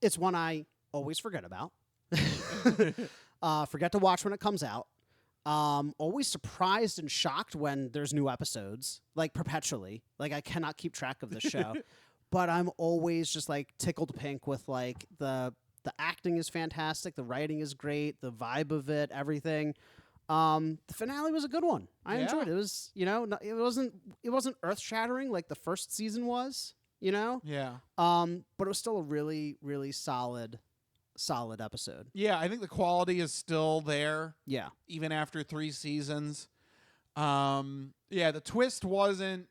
It's one I always forget about. Forget to watch when it comes out. Always surprised and shocked when there's new episodes, like perpetually. Like, I cannot keep track of the show. But I'm always just like tickled pink with like the acting is fantastic, the writing is great, the vibe of it, everything. The finale was a good one. I enjoyed it. It was, it wasn't earth-shattering like the first season was, Yeah. But it was still a really, really solid episode. Yeah, I think the quality is still there. Yeah. Even after 3 seasons. The twist wasn't,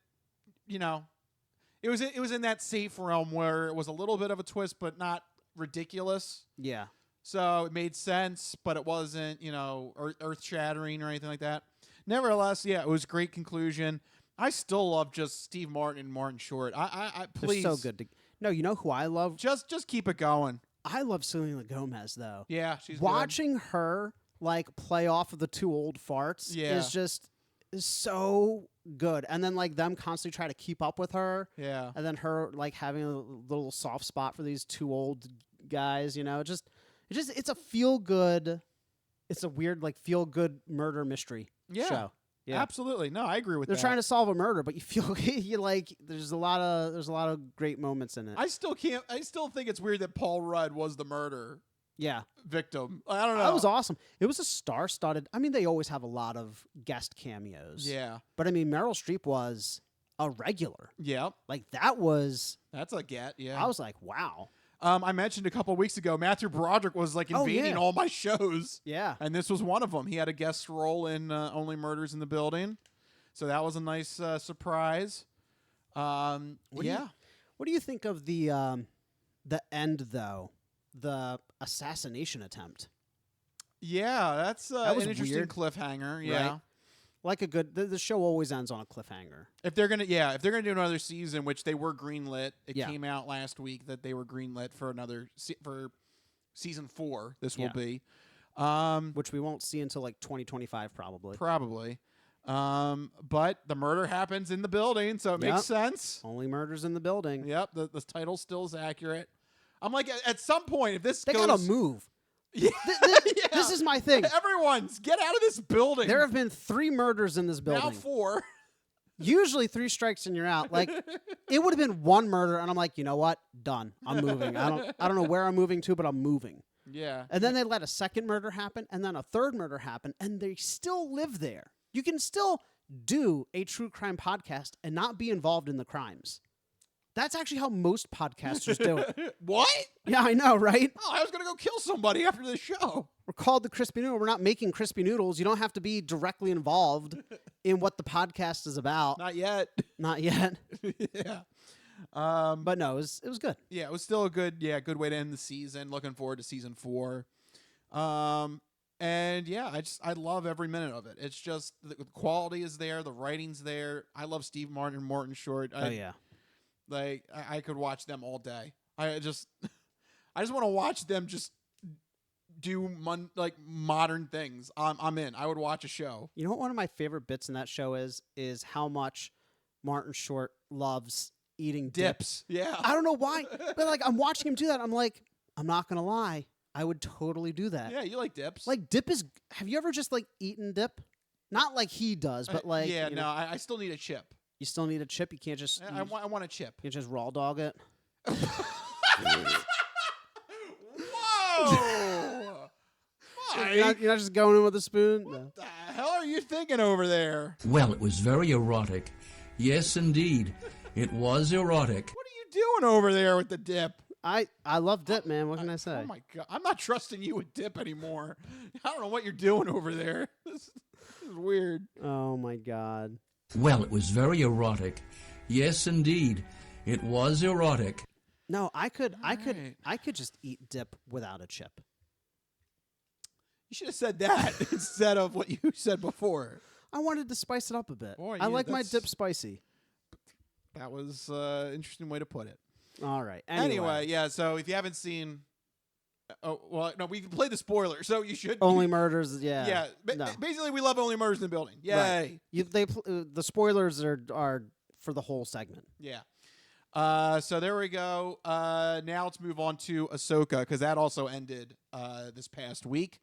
it was in that safe realm where it was a little bit of a twist, but not ridiculous. Yeah. So it made sense, but it wasn't, earth shattering or anything like that. Nevertheless, yeah, it was a great conclusion. I still love just Steve Martin and Martin Short. I please. They're so good. No, you know who I love? Just keep it going. I love Selena Gomez though. Yeah, she's watching her like play off of the two old farts is so good. And then like them constantly try to keep up with her. Yeah. And then her like having a little soft spot for these two old guys, it's a feel good. It's a weird like feel good murder mystery show. Yeah. Absolutely. No, I agree with They're that. trying to solve a murder, but you feel you like there's a lot of great moments in it. I still think it's weird that Paul Rudd was the murder victim. I don't know. That was awesome. It was a star-studded. I mean, they always have a lot of guest cameos. Yeah. But I mean, Meryl Streep was a regular. Yeah. Like that's a get. Yeah. I was like, wow. I mentioned a couple of weeks ago, Matthew Broderick was like invading all my shows. Yeah. And this was one of them. He had a guest role in Only Murders in the Building. So that was a nice surprise. What do you think of the end, though? The assassination attempt. Yeah, that's that was an interesting weird, cliffhanger. Yeah. Right? Like the show always ends on a cliffhanger. If they're gonna do another season, which they were greenlit, it came out last week that they were greenlit for another for season 4. This will be, which we won't see until like 2025 probably. Probably, but the murder happens in the building, so it makes sense. Only Murders in the Building. Yep, the title still is accurate. I'm like, at some point, if this they goes, gotta move. Yeah. This is my thing. Everyone's get out of this building. There have been 3 murders in this building. Now 4. Usually 3 strikes and you're out. Like it would have been 1 murder, and I'm like, you know what? Done. I'm moving. I don't know where I'm moving to, but I'm moving. Yeah. And then they let a second murder happen, and then a third murder happen, and they still live there. You can still do a true crime podcast and not be involved in the crimes. That's actually how most podcasters do it. What? Yeah, I know, right? Oh, I was going to go kill somebody after this show. We're called the Crispy Noodle. We're not making crispy noodles. You don't have to be directly involved in what the podcast is about. Not yet. Not yet. Yeah. But no, it was good. Yeah, it was still a good way to end the season. Looking forward to season 4. And yeah, I love every minute of it. It's just the quality is there, the writing's there. I love Steve Martin and Martin Short. Like I could watch them all day. I just want to watch them just do modern things. I'm in. I would watch a show. You know what one of my favorite bits in that show is how much Martin Short loves eating dips. Yeah. I don't know why, but like I'm watching him do that. I'm like, I'm not gonna lie, I would totally do that. Yeah, you like dips. Like dip is. Have you ever just like eaten dip? Not like he does, but like I still need a chip. You still need a chip. You can't just. I want a chip. You can't just raw dog it. Whoa! You're not just going in with a spoon. What the hell are you thinking over there? Well, it was very erotic. Yes, indeed. It was erotic. What are you doing over there with the dip? I love dip, man. What can I say? Oh my god, I'm not trusting you with dip anymore. I don't know what you're doing over there. This is weird. Oh my god. Well, it was very erotic. Yes, indeed. It was erotic. No, I could just eat dip without a chip. You should have said that instead of what you said before. I wanted to spice it up a bit. Boy, I like my dip spicy. That was an interesting way to put it. All right. Anyway, yeah, so if you haven't seen... we can play the spoiler, so you should... Only Murders, yeah. Yeah, basically we love Only Murders in the Building. Yay! Right. The spoilers are for the whole segment. Yeah. So there we go. Now let's move on to Ahsoka, because that also ended this past week.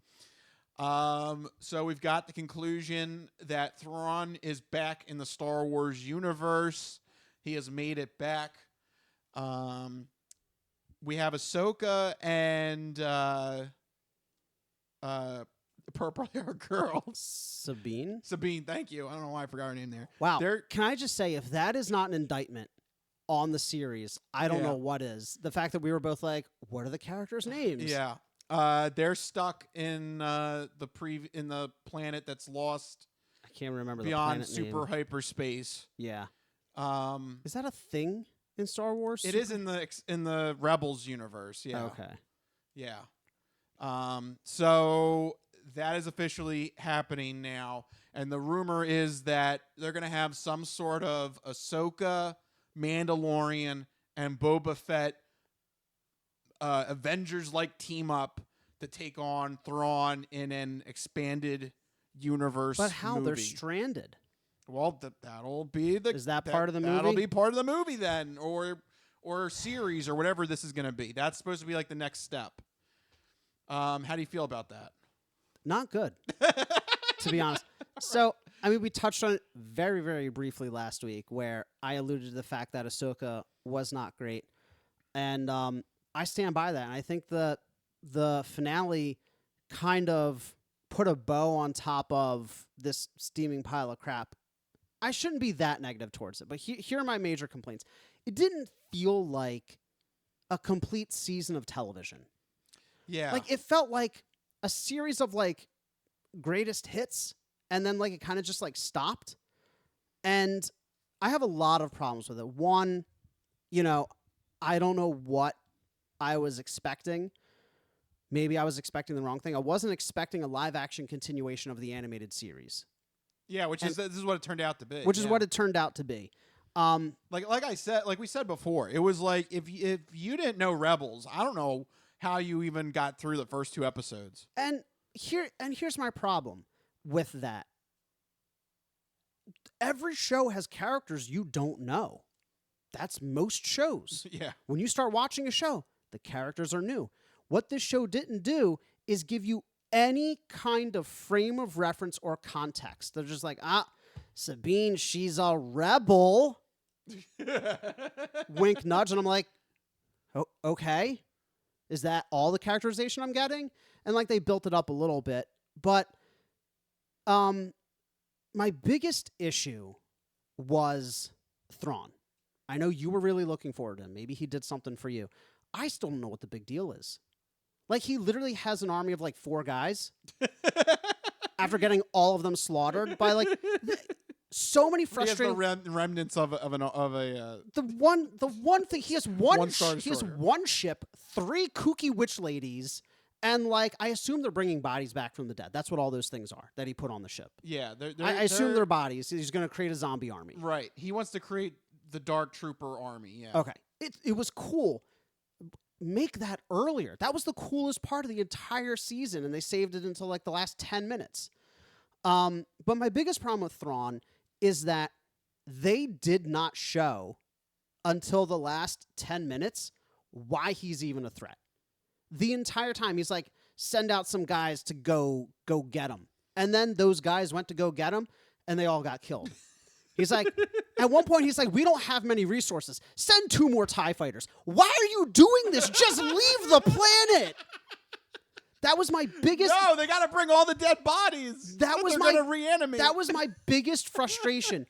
So we've got the conclusion that Thrawn is back in the Star Wars universe. He has made it back. We have Ahsoka and purple hair girl. Sabine, thank you. I don't know why I forgot her name there. Wow. Can I just say, if that is not an indictment on the series, I don't know what is. The fact that we were both like, what are the characters' names? Yeah. They're stuck in the planet that's lost. I can't remember beyond the planet super name. hyperspace. Yeah. Is that a thing in Star Wars? It is in the Rebels universe. Yeah. Okay. Yeah. So that is officially happening now, and the rumor is that they're going to have some sort of Ahsoka, Mandalorian, and Boba Fett Avengers-like team up to take on Thrawn in an expanded universe. But how? movie. They're stranded. Well, that'll be the. Is that part of the movie? That'll be part of the movie then, or series or whatever this is going to be. That's supposed to be like the next step. How do you feel about that? Not good, to be honest. So, I mean, we touched on it very, very briefly last week, where I alluded to the fact that Ahsoka was not great, and I stand by that. And I think the finale kind of put a bow on top of this steaming pile of crap. I shouldn't be that negative towards it, but here are my major complaints. It didn't feel like a complete season of television. Yeah. Like, it felt like a series of, like, greatest hits, and then, like, it kind of just, like, stopped. And I have a lot of problems with it. One, I don't know what I was expecting. Maybe I was expecting the wrong thing. I wasn't expecting a live-action continuation of the animated series. Yeah, this is what it turned out to be. Which is what it turned out to be. Like I said, like we said before, it was like if you didn't know Rebels, I don't know how you even got through the first 2 episodes. And here's my problem with that. Every show has characters you don't know. That's most shows. Yeah. When you start watching a show, the characters are new. What this show didn't do is give you any kind of frame of reference or context. They're just like, Sabine, she's a rebel. Wink, nudge. And I'm like, okay. Is that all the characterization I'm getting? And like, they built it up a little bit. But my biggest issue was Thrawn. I know you were really looking forward to him. Maybe he did something for you. I still don't know what the big deal is. Like, he literally has an army of, like, 4 guys after getting all of them slaughtered by, like, so many frustrating... He has the remnants of a... The one thing... He has one ship, 3 kooky witch ladies, and, like, I assume they're bringing bodies back from the dead. That's what all those things are that he put on the ship. Yeah. I assume they're bodies. He's going to create a zombie army. Right. He wants to create the Dark Trooper army, yeah. Okay. It was cool. Make that earlier. That was the coolest part of the entire season, and they saved it until like the last 10 minutes. But my biggest problem with Thrawn is that they did not show until the last 10 minutes why he's even a threat. The entire time he's like, send out some guys to go get him. And then those guys went to go get him, and they all got killed. He's like, at one point, he's like, we don't have many resources. Send 2 more TIE fighters. Why are you doing this? Just leave the planet. That was my biggest... No, they got to bring all the dead bodies. They're going to reanimate. That was my biggest frustration.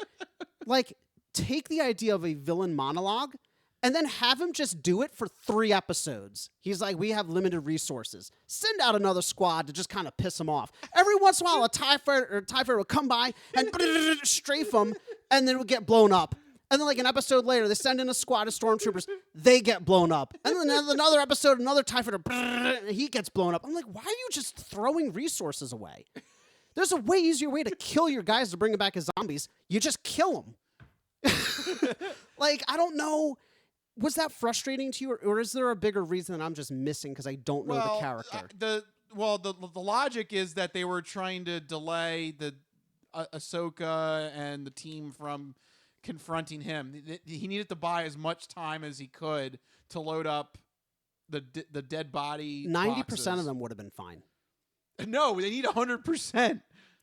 Like, take the idea of a villain monologue and then have him just do it for 3 episodes. He's like, we have limited resources. Send out another squad to just kind of piss him off. Every once in a while, a TIE fighter will come by and strafe him, and then it would get blown up. And then, like, an episode later, they send in a squad of stormtroopers. They get blown up. And then another episode, another TIE fighter, and he gets blown up. I'm like, why are you just throwing resources away? There's a way easier way to kill your guys to bring them back as zombies. You just kill them. Like, I don't know. Was that frustrating to you, or is there a bigger reason that I'm just missing because I don't know the character? The logic is that they were trying to delay the Ahsoka and the team from confronting him. He needed to buy as much time as he could to load up the dead body. 90% of them would have been fine. No, they need 100%.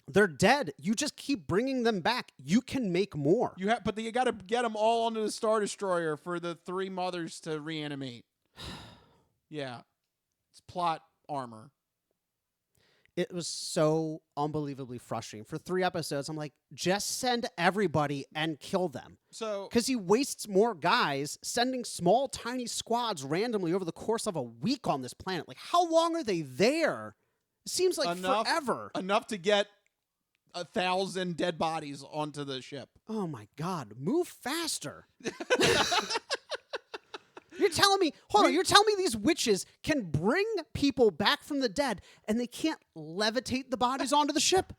They're dead. You just keep bringing them back. You can make more. But you got to get them all onto the Star Destroyer for the 3 mothers to reanimate. Yeah. It's plot armor. It was so unbelievably frustrating. For 3 episodes, I'm like, just send everybody and kill them. So, because he wastes more guys sending small, tiny squads randomly over the course of a week on this planet. Like, how long are they there? It seems like forever. Enough to get 1,000 dead bodies onto the ship. Oh my God, move faster. You're telling me, you're telling me these witches can bring people back from the dead and they can't levitate the bodies onto the ship?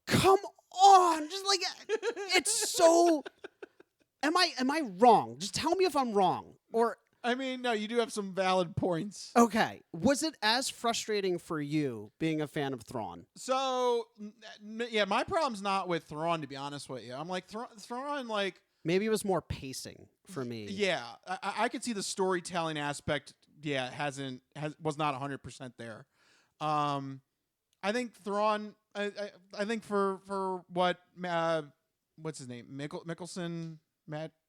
Come on. Just like, it's so... Am I wrong? Just tell me if I'm wrong. Or... I mean, no, you do have some valid points. Okay. Was it as frustrating for you being a fan of Thrawn? So, yeah, my problem's not with Thrawn, to be honest with you. I'm like, Thrawn, like... Maybe it was more pacing for me. Yeah. I could see the storytelling aspect, was not 100% there. I think Thrawn, I think for what, what's his name? Mickelson?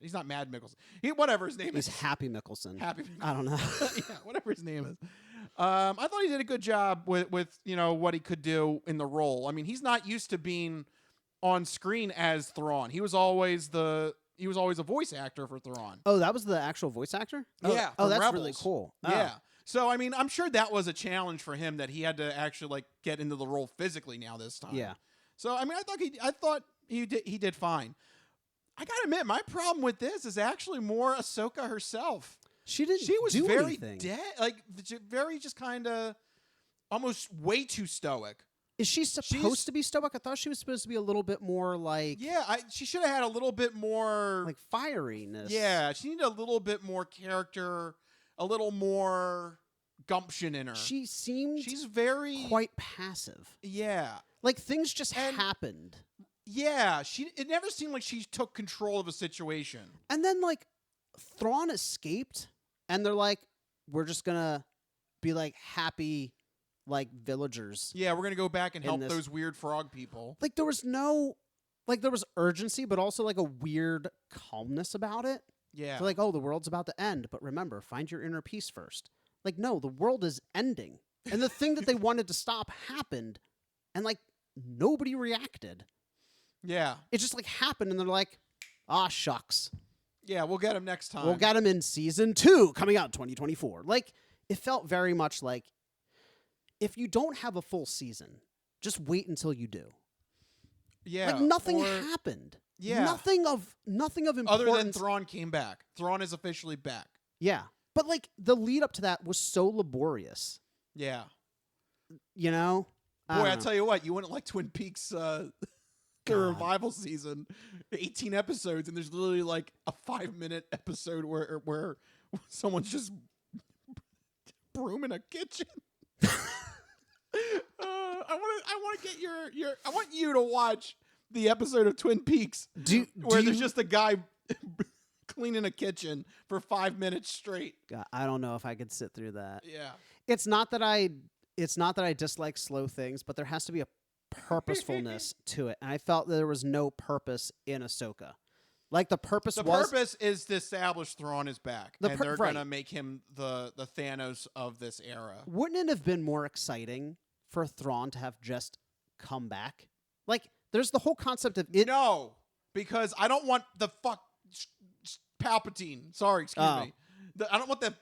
He's not Mad Mickelson. Whatever his name is. He's Happy Mickelson. I don't know. Yeah, whatever his name is. I thought he did a good job with what he could do in the role. I mean, he's not used to being on screen as Thrawn. He was always a voice actor for Thrawn. Oh, that was the actual voice actor? Yeah. Oh, that's Rebels. really cool. Yeah. So, I mean, I'm sure that was a challenge for him that he had to actually like get into the role physically now this time. Yeah. So, I mean, I thought he did fine. I gotta admit, my problem with this is actually more Ahsoka herself. She was do very anything. like very just kind of almost way too stoic. Is she supposed to be stoic? I thought she was supposed to be a little bit more like... Yeah, she should have had a little bit more... Like fieriness. Yeah, she needed a little bit more character, a little more gumption in her. She's very... quite passive. Yeah. Like things just happened. Yeah, it never seemed like she took control of a situation. And then like Thrawn escaped and they're like, we're just gonna be like happy like villagers. Yeah, we're gonna go back and help those weird frog people. Like there was urgency, but also like a weird calmness about it. Yeah. So like, oh, the world's about to end, but remember, find your inner peace first. Like, no, the world is ending. And the thing that they wanted to stop happened, and like nobody reacted. Yeah. It just like happened, and they're like, ah, shucks. Yeah, we'll get him next time. We'll get him in season 2 coming out in 2024. Like, it felt very much like if you don't have a full season, just wait until you do. Yeah. Like nothing happened. Yeah. Nothing of importance. Other than Thrawn came back. Thrawn is officially back. Yeah. But like the lead up to that was so laborious. Yeah. You know? Boy, I tell you what, you wouldn't like Twin Peaks the revival season, 18 episodes, and there's literally like a 5-minute episode where someone's just brooming a kitchen. I want to get your I want you to watch the episode of Twin Peaks where there's just a guy cleaning a kitchen for 5 minutes straight. God, I don't know if I could sit through that. Yeah. It's not that I dislike slow things, but there has to be a purposefulness to it, and I felt there was no purpose in Ahsoka. Like the purpose is to establish Thrawn is back, and they're gonna make him the Thanos of this era. Wouldn't it have been more exciting for Thrawn to have just come back? Like, there's the whole concept of it. No, because I don't want the Palpatine. Sorry, excuse me. I don't want the.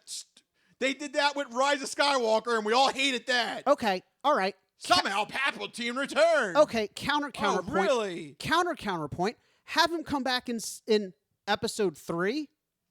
They did that with Rise of Skywalker, and we all hated that. Okay, all right. Somehow Palpatine returned. Okay, counterpoint. Really? Counterpoint. Have him come back in episode 3.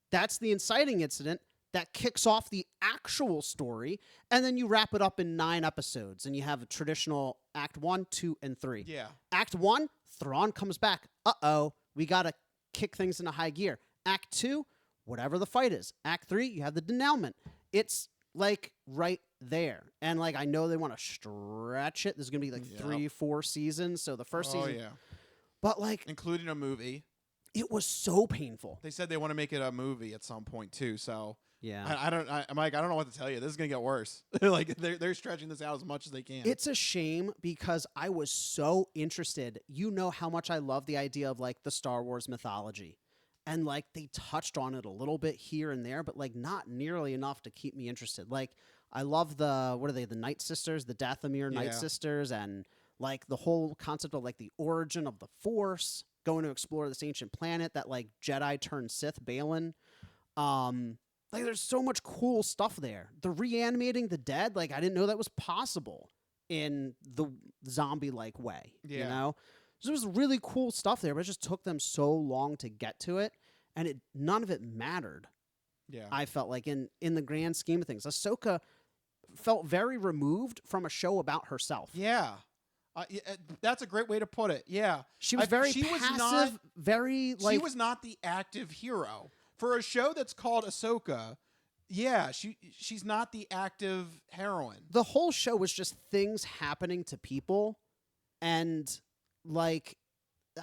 That's the inciting incident that kicks off the actual story, and then you wrap it up in 9 episodes, and you have a traditional Act 1, 2, and 3. Yeah. Act 1, Thrawn comes back. Uh-oh, we gotta kick things into high gear. Act 2, whatever the fight is. Act 3, you have the denouement. It's like right there. And like I know they want to stretch it. There's going to be like 3-4 seasons. So the first season. Oh, yeah. But like. Including a movie. It was so painful. They said they want to make it a movie at some point too. So. Yeah. I'm like, I don't know what to tell you. This is going to get worse. Like they're stretching this out as much as they can. It's a shame because I was so interested. You know how much I love the idea of like the Star Wars mythology. And, like, they touched on it a little bit here and there, but, like, not nearly enough to keep me interested. Like, I love the Night Sisters, the Dathomir Night Sisters, and, like, the whole concept of, like, the origin of the Force, going to explore this ancient planet, that, like, Jedi turned Sith, Balin. Like, there's so much cool stuff there. The reanimating the dead, like, I didn't know that was possible in the zombie-like way, you know? So there was really cool stuff there, but it just took them so long to get to it, and none of it mattered. Yeah. I felt like in the grand scheme of things, Ahsoka felt very removed from a show about herself. Yeah. That's a great way to put it. Yeah. She was very passive, very like... She was not the active hero. For a show that's called Ahsoka, yeah, she's not the active heroine. The whole show was just things happening to people, and like,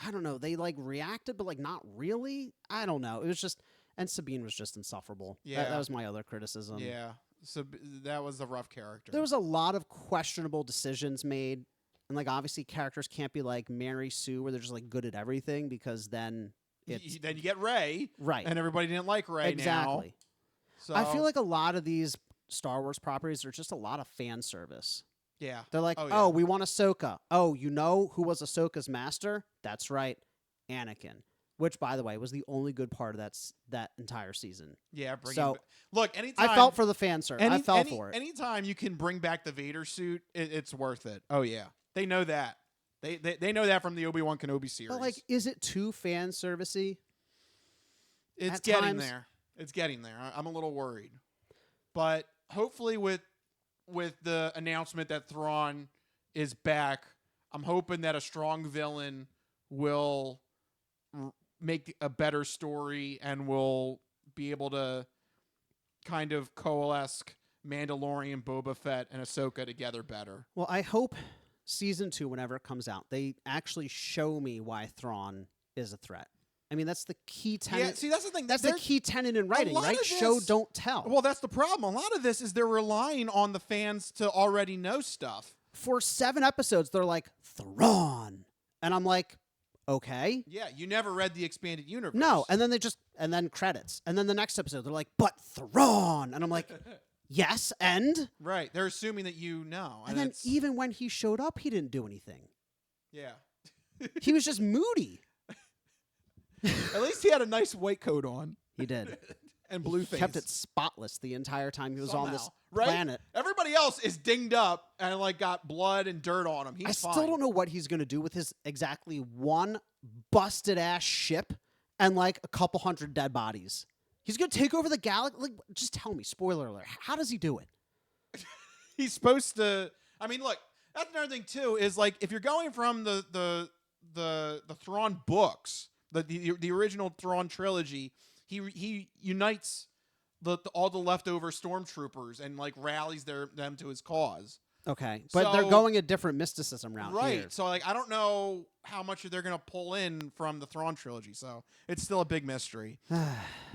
I don't know, they like reacted, but like not really. I don't know. It was just, and Sabine was just insufferable. Yeah. That was my other criticism. Yeah. So that was the rough character. There was a lot of questionable decisions made. And, like, obviously characters can't be like Mary Sue where they're just, like, good at everything because then it's... Then you get Rey. Right. And everybody didn't like Rey exactly. now. So I feel like a lot of these Star Wars properties are just a lot of fan service. Yeah. They're like, yeah. oh, we want Ahsoka. Oh, you know who was Ahsoka's master? That's right, Anakin. Which, by the way, was the only good part of that entire season. Yeah, look, anytime... I felt for the fan service. I fell for it. Anytime you can bring back the Vader suit, it's worth it. Oh, yeah. They know that. They know that from the Obi-Wan Kenobi series. But, like, is it too fan servicey? It's getting there. It's getting there. I'm a little worried. But hopefully with the announcement that Thrawn is back, I'm hoping that a strong villain will make a better story and will be able to kind of coalesce Mandalorian, Boba Fett, and Ahsoka together better. Well, I hope season 2, whenever it comes out, they actually show me why Thrawn is a threat. I mean, that's the key tenet. Yeah, see, that's the thing. That's the key tenet in writing, right? Show, don't tell. Well, that's the problem. A lot of this is they're relying on the fans to already know stuff. For 7 episodes, they're like, Thrawn. And I'm like, okay. Yeah, you never read the expanded universe. No, and then credits. And then the next episode, they're like, but Thrawn. And I'm like, yes, and? Right, they're assuming that you know. And then even when he showed up, he didn't do anything. Yeah. He was just moody. At least he had a nice white coat on. He did. And blue face. Kept it spotless the entire time he was on this right? planet. Everybody else is dinged up and like got blood and dirt on him. He's fine. I still don't know what he's going to do with his exactly one busted ass ship and like a couple hundred dead bodies. He's going to take over the galaxy. Like, just tell me, spoiler alert. How does he do it? He's supposed to. I mean, look, that's another thing too. Is like if you're going from the Thrawn books, the original Thrawn trilogy, he unites all the leftover stormtroopers and like rallies them to his cause. Okay, but they're going a different mysticism route, right? Here. So like I don't know how much they're gonna pull in from the Thrawn trilogy, so it's still a big mystery.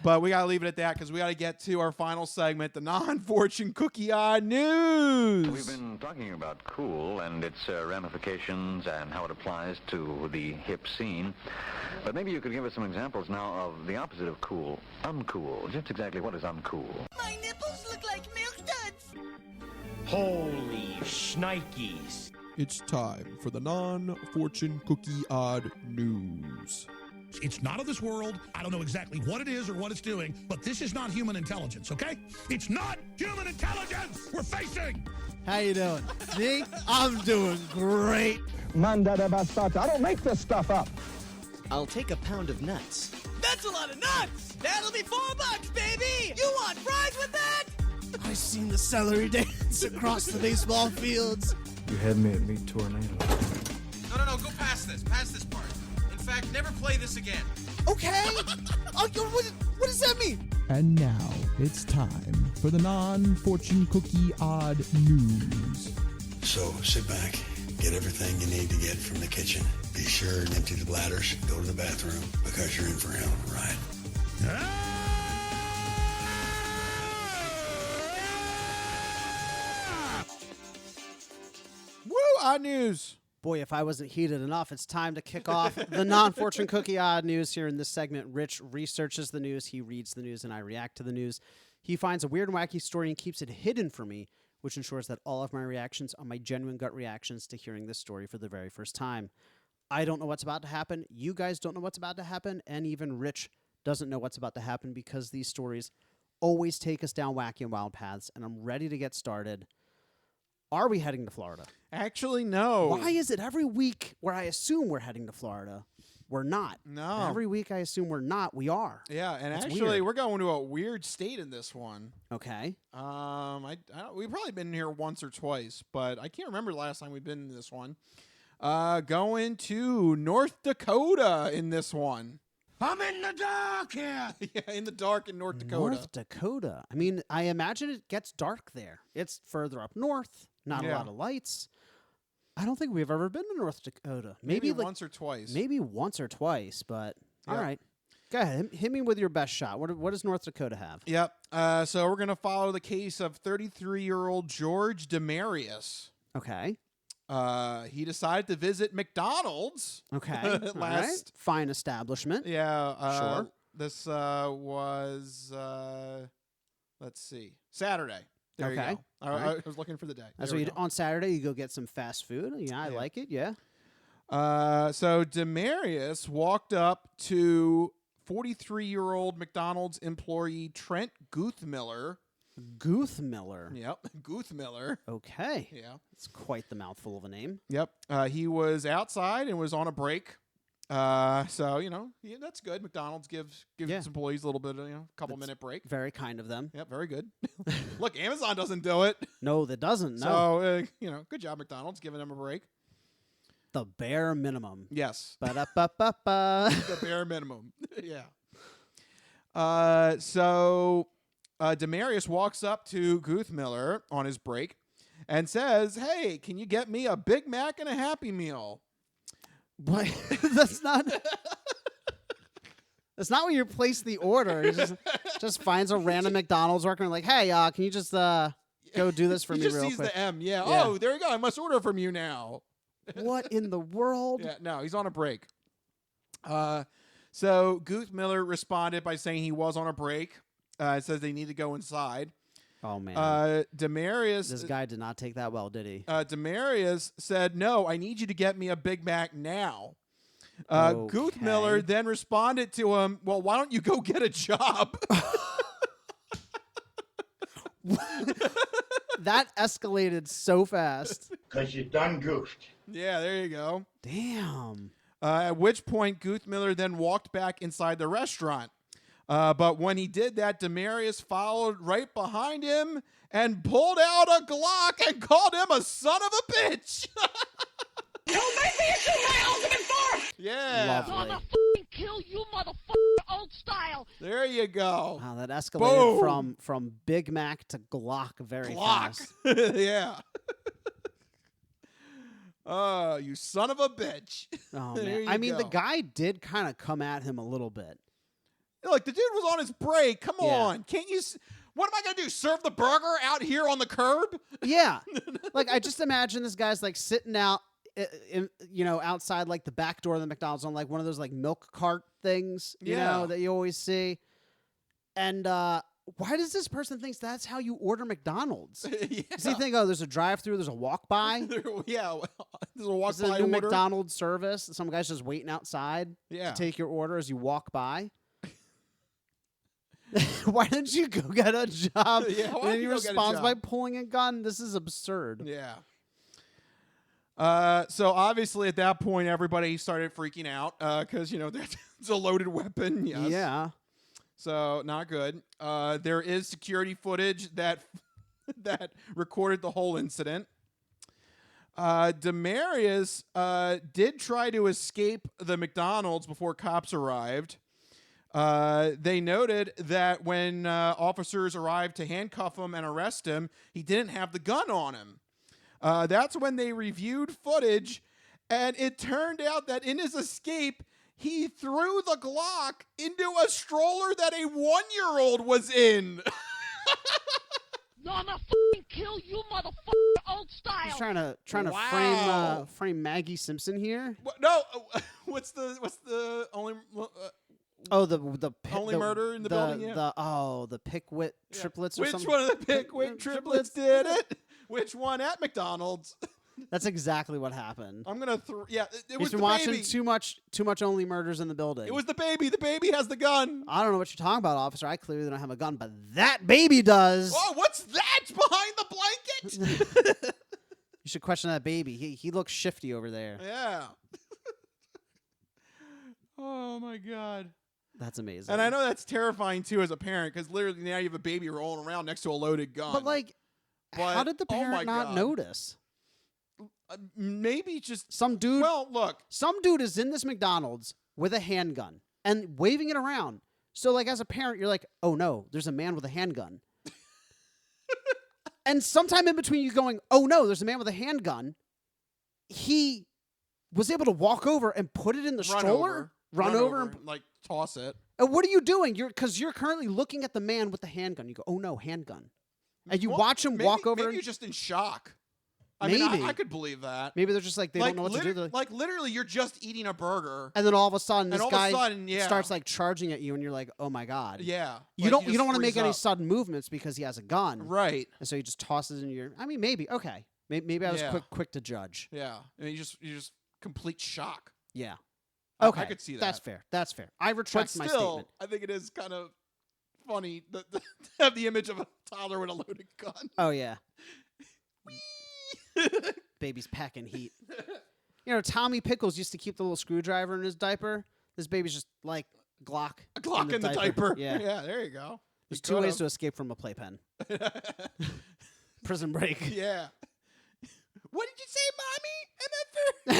But we gotta leave it at that because we gotta get to our final segment, the non-fortune cookie odd news. We've been talking about cool and its ramifications and how it applies to the hip scene, but maybe you could give us some examples now of the opposite of cool, uncool. Just exactly what is uncool? My nipples look like milk duds. Holy shnikes. It's time for the non-fortune cookie odd news. It's not of this world. I don't know exactly what it is or what it's doing, but this is not human intelligence, okay? It's not human intelligence we're facing. How you doing? Me? I'm doing great. Mandada bastata. I don't make this stuff up. I'll take a pound of nuts. That's a lot of nuts. That'll be $4, baby. You want fries with that? I seen the celery dance across the baseball fields. You had me at meat tornado. No, go past this. Past this part. In fact, never play this again. Okay. What does that mean? And now it's time for the non-fortune cookie odd news. So sit back, get everything you need to get from the kitchen. Be sure and empty the bladders. Go to the bathroom because you're in for a hell of a ride. Odd news. Boy, if I wasn't heated enough, it's time to kick off the non-fortune cookie odd news here in this segment. Rich researches the news, he reads the news, and I react to the news. He finds a weird and wacky story and keeps it hidden from me, which ensures that all of my reactions are my genuine gut reactions to hearing this story for the very first time. I don't know what's about to happen. You guys don't know what's about to happen. And even Rich doesn't know what's about to happen because these stories always take us down wacky and wild paths. And I'm ready to get started. Are we heading to Florida? Actually, no. Why is it every week where I assume we're heading to Florida? we're not. No. Every week I assume we're not. We are. Yeah, and That's actually, weird. we're going to a weird state in this one. Okay. We've probably been here once or twice, but I can't remember the last time we've been in this one. Going to North Dakota in this one. I'm in the dark here. Yeah, in the dark in North Dakota. North Dakota. I mean, I imagine it gets dark there. It's further up north. Not a lot of lights. I don't think we've ever been to North Dakota. Maybe like, once or twice. Maybe once or twice, but all Yep. right. Go ahead. Hit me with your best shot. What does North Dakota have? Yep. So we're going to follow the case of 33-year-old George Demarius. Okay. He decided to visit McDonald's. Okay. All right. Fine establishment. Yeah. Sure. This was, let's see, Saturday. There you go. I was looking for the day. So on Saturday, you go get some fast food. Yeah, I like it. Yeah. So Demarius walked up to 43-year-old McDonald's employee Trent Guthmiller. Guthmiller. Yep, Guthmiller. Okay. Yeah. It's quite the mouthful of a name. Yep. He was outside and was on a break. So, that's good. McDonald's gives its employees a little bit of, a couple minute break. Very kind of them. Yep, very good. Look, Amazon doesn't do it. No, that doesn't. No. So, good job, McDonald's, giving them a break. The bare minimum. Yes. Ba-da-ba-ba-ba. The bare minimum. Yeah. So Demarius walks up to Guthmiller on his break and says, "Hey, can you get me a Big Mac and a Happy Meal?" What? That's not where you place the order. He just finds a random McDonald's worker and like, "Hey, can you just go do this for me real quick?" He just sees the M. Yeah. Oh, there you go. I must order from you now. What in the world? Yeah, no, he's on a break. So Guthmiller responded by saying he was on a break. It says they need to go inside. Oh, man. Demarius... This guy did not take that well, did he? Demarius said, "No, I need you to get me a Big Mac now." Okay. Guthmiller then responded to him, "Well, why don't you go get a job?" That escalated so fast. Because you done goofed. Yeah, there you go. Damn. At which point, Guthmiller then walked back inside the restaurant. But when he did that, Demarius followed right behind him and pulled out a Glock and called him a son of a bitch. You made me into my ultimate force! Yeah. Lovely. Gonna f***ing kill you, motherfucker, old style! There you go. Wow, that escalated Boom. from Big Mac to Glock very Glock. fast. Yeah. You son of a bitch. Oh, There man. you I mean, the go. guy did kind of come at him a little bit. Look, the dude was on his break. Come Yeah. on. Can't you... What am I going to do? Serve the burger out here on the curb? Yeah. Like, I just imagine this guy's, like, sitting out, outside, like, the back door of the McDonald's on, like, one of those, like, milk cart things, you know, that you always see. And why does this person think that's how you order McDonald's? Yeah. Does he think, there's a drive-through, there's a walk-by? Yeah. There's a Is it walk-by a new order. McDonald's service? Some guy's just waiting outside Yeah. to take your order as you walk by? Why didn't you go get a job? Yeah, why And then didn't he you go get a responds by job? pulling a gun. This is absurd. Yeah. So obviously at that point, everybody started freaking out because, that's a loaded weapon. Yes. Yeah. So not good. There is security footage that recorded the whole incident. Demarius did try to escape the McDonald's before cops arrived. They noted that when officers arrived to handcuff him and arrest him, he didn't have the gun on him. That's when they reviewed footage, and it turned out that in his escape, he threw the Glock into a stroller that a 1-year-old was in. I'm gonna f***ing kill you, motherfucker, old style! He's trying to Wow. frame Maggie Simpson here. No, what's the only... the Only murder in the building, yeah. The Pickwick triplets or Which something. one of the Pickwick triplets did it? Which one at McDonald's? That's exactly what happened. I'm gonna it He's was been the watching baby. too much Only Murders in the Building. It was the baby. The baby has the gun. I don't know what you're talking about, officer. I clearly don't have a gun, but that baby does. Oh, what's that behind the blanket? You should question that baby. He looks shifty over there. Yeah. Oh my God. That's amazing. And I know that's terrifying too as a parent, because literally now you have a baby rolling around next to a loaded gun. But like, how did the parent not notice? Maybe just some dude. Well, look, some dude is in this McDonald's with a handgun and waving it around. So like, as a parent, you're like, oh no, there's a man with a handgun. And sometime in between you going, oh no, there's a man with a handgun, he was able to walk over and put it in the stroller, run over and like toss it. And what are you doing? Because you're currently looking at the man with the handgun. You go, oh no, handgun. And you watch him walk over. Maybe you're just in shock. I Maybe. mean, I could believe that. Maybe they're just like, they don't know what to do. Like literally, you're just eating a burger. And then all of a sudden, this guy yeah. starts like charging at you, and you're like, "Oh my God!" Yeah, you don't want to make any sudden movements because he has a gun, right? And so he just tosses in your. I mean, maybe okay, maybe I was quick to judge. Yeah, and you just complete shock. Yeah, okay, I could see that. That's fair. That's fair. I retract my statement. I think it is kind of funny to have the image of a toddler with a loaded gun. Oh yeah. Baby's packing heat. You know, Tommy Pickles used to keep the little screwdriver in his diaper. This baby's just like Glock. A Glock in the diaper. Yeah. Yeah, there you go. There's two ways to escape from a playpen. Prison break. Yeah. What did you say, Mommy?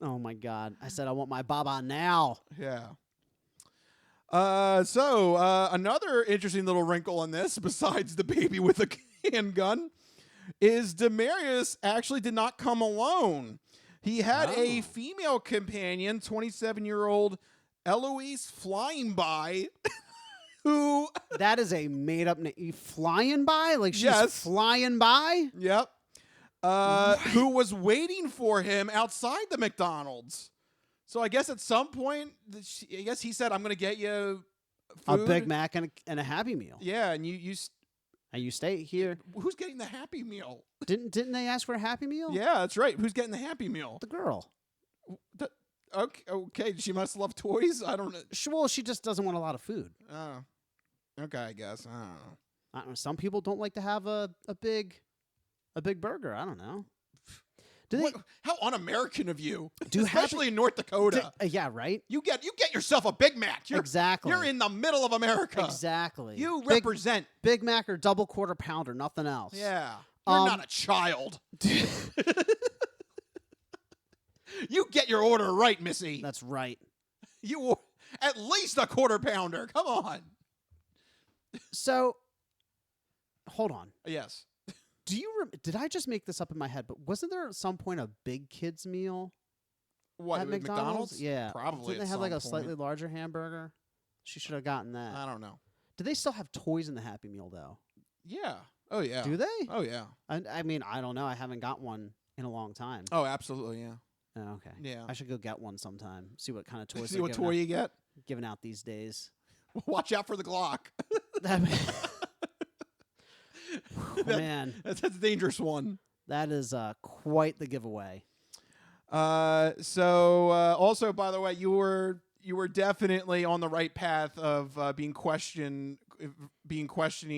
Oh my God. I said I want my Baba now. Yeah. So another interesting little wrinkle on this, besides the baby with a handgun, is Demarius actually did not come alone. He had a female companion, 27-year-old Eloise Flying By, who... That is a made-up name. Flying By? Like she's flying by? Yep. Who was waiting for him outside the McDonald's. So I guess at some point, I guess he said, I'm going to get you food. A Big Mac and a Happy Meal. Yeah, and you stay here. Who's getting the Happy Meal? Didn't they ask for a Happy Meal? Yeah, that's right. Who's getting the Happy Meal? The girl. Okay. She must love toys. I don't know. Well, she just doesn't want a lot of food. Oh, okay. I guess I don't know. Some people don't like to have a big burger. I don't know. How un-American of you, especially especially in North Dakota. Yeah, right. You get yourself a Big Mac. Exactly. You're in the middle of America. Exactly. You represent Big Mac or double quarter pounder, nothing else. Yeah. You're not a child. You get your order right, Missy. That's right. You at least a quarter pounder. Come on. So, hold on. Yes. Did I just make this up in my head? But wasn't there at some point a big kids meal? What, at McDonald's? Yeah, probably. Didn't they have like a slightly larger hamburger? She should have gotten that. I don't know. Do they still have toys in the Happy Meal though? Yeah. Oh yeah. Do they? Oh yeah. I mean, I don't know. I haven't got one in a long time. Oh, absolutely. Yeah. Oh, okay. Yeah. I should go get one sometime. See what kind of toys. See what toy you get. Given out these days. Watch out for the Glock. Man, that's a dangerous one. That is quite the giveaway. Also, by the way, you were definitely on the right path of being questioning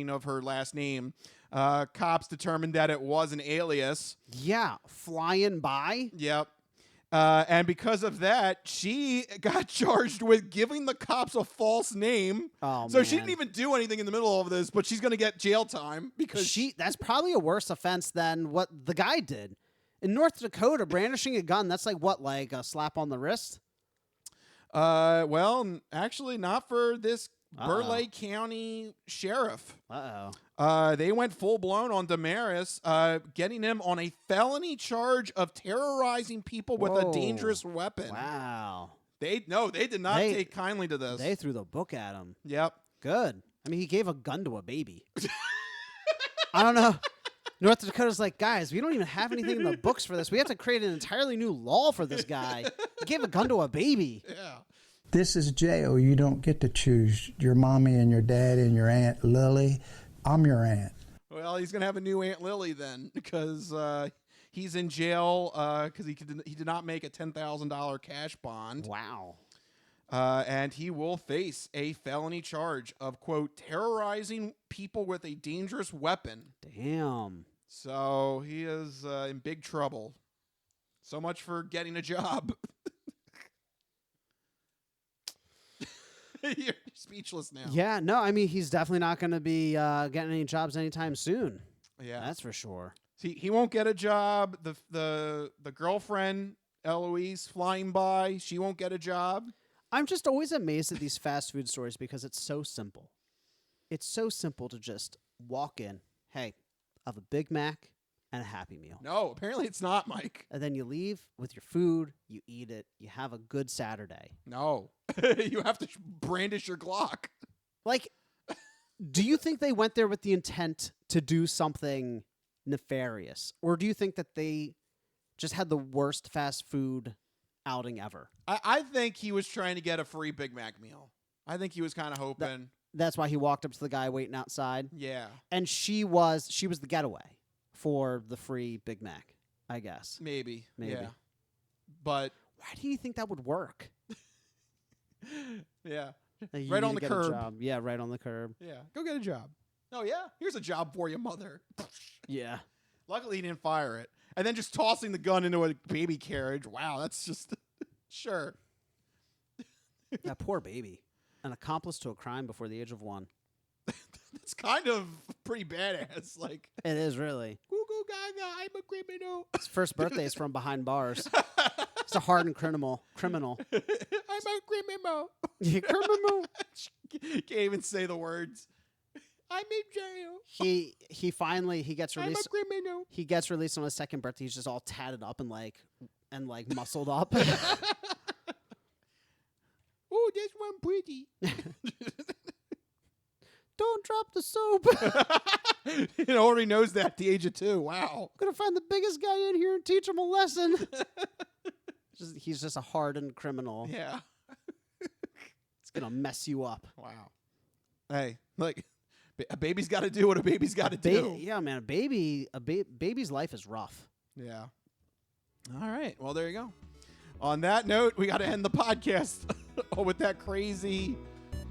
of her last name. Cops determined that it was an alias. Yeah, Flying By. Yep. And because of that, she got charged with giving the cops a false name. Oh, so she didn't even do anything in the middle of this, but she's going to get jail time because that's probably a worse offense than what the guy did. In North Dakota, brandishing a gun, that's like a slap on the wrist? Well, actually not for this Burleigh County sheriff. They went full blown on Damaris, getting him on a felony charge of terrorizing people with a dangerous weapon. Wow. They did not take kindly to this. They threw the book at him. Yep. Good. I mean, he gave a gun to a baby. I don't know. North Dakota's like, guys, we don't even have anything in the books for this. We have to create an entirely new law for this guy. He gave a gun to a baby. Yeah. This is jail. You don't get to choose your mommy and your dad and your Aunt Lily. I'm your aunt. Well, he's going to have a new Aunt Lily then because he's in jail because he did not make a $10,000 cash bond. Wow. And he will face a felony charge of, quote, terrorizing people with a dangerous weapon. Damn. So he is in big trouble. So much for getting a job. You're speechless now. Yeah, no, I mean, he's definitely not going to be getting any jobs anytime soon. Yeah, that's for sure. See, he won't get a job. The girlfriend Eloise flying by, she won't get a job. I'm just always amazed at these fast food stores because it's so simple. It's so simple to just walk in. Hey, I have a Big Mac and a Happy Meal. No, apparently it's not, Mike. And then you leave with your food, you eat it, you have a good Saturday. No, you have to brandish your Glock. Like, do you think they went there with the intent to do something nefarious? Or do you think that they just had the worst fast food outing ever? I think he was trying to get a free Big Mac meal. I think he was kind of hoping. That's why he walked up to the guy waiting outside. Yeah. And she was the getaway for the free Big Mac, I guess. Maybe. Yeah. But why do you think that would work? Yeah. Like, right on the curb. Yeah, right on the curb. Yeah. Go get a job. Oh, yeah? Here's a job for you, mother. Yeah. Luckily, he didn't fire it. And then just tossing the gun into a baby carriage. Wow, that's just... Sure. That poor baby. An accomplice to a crime before the age of 1. That's kind of pretty badass. Like, it is really. Goo goo gaga, I'm a criminal. His first birthday is from behind bars. He's a hardened criminal. I'm a criminal. Criminal. Can't even say the words. I'm in jail. He finally gets released. I'm a criminal. He gets released on his second birthday. He's just all tatted up and muscled up. Oh, this one pretty. Don't drop the soap. He already knows that at the age of 2. Wow. I'm gonna find the biggest guy in here and teach him a lesson. He's just a hardened criminal. Yeah. It's gonna mess you up. Wow. Hey, like a baby's got to do what a baby's got to do. Yeah, man. Baby's life is rough. Yeah. All right. Well, there you go. On that note, we got to end the podcast with that crazy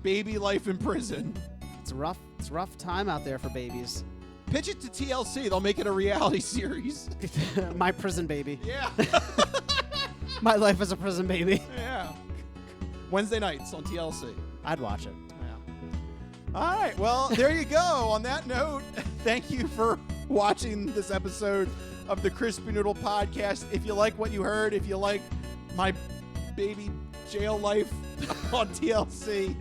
baby life in prison. It's a rough time out there for babies. Pitch it to TLC. They'll make it a reality series. My prison baby. Yeah. My life as a prison baby. Yeah. Wednesday nights on TLC. I'd watch it. Yeah. All right. Well, there you go. On that note, thank you for watching this episode of the Crispy Noodle Podcast. If you like what you heard, if you like my baby jail life on TLC,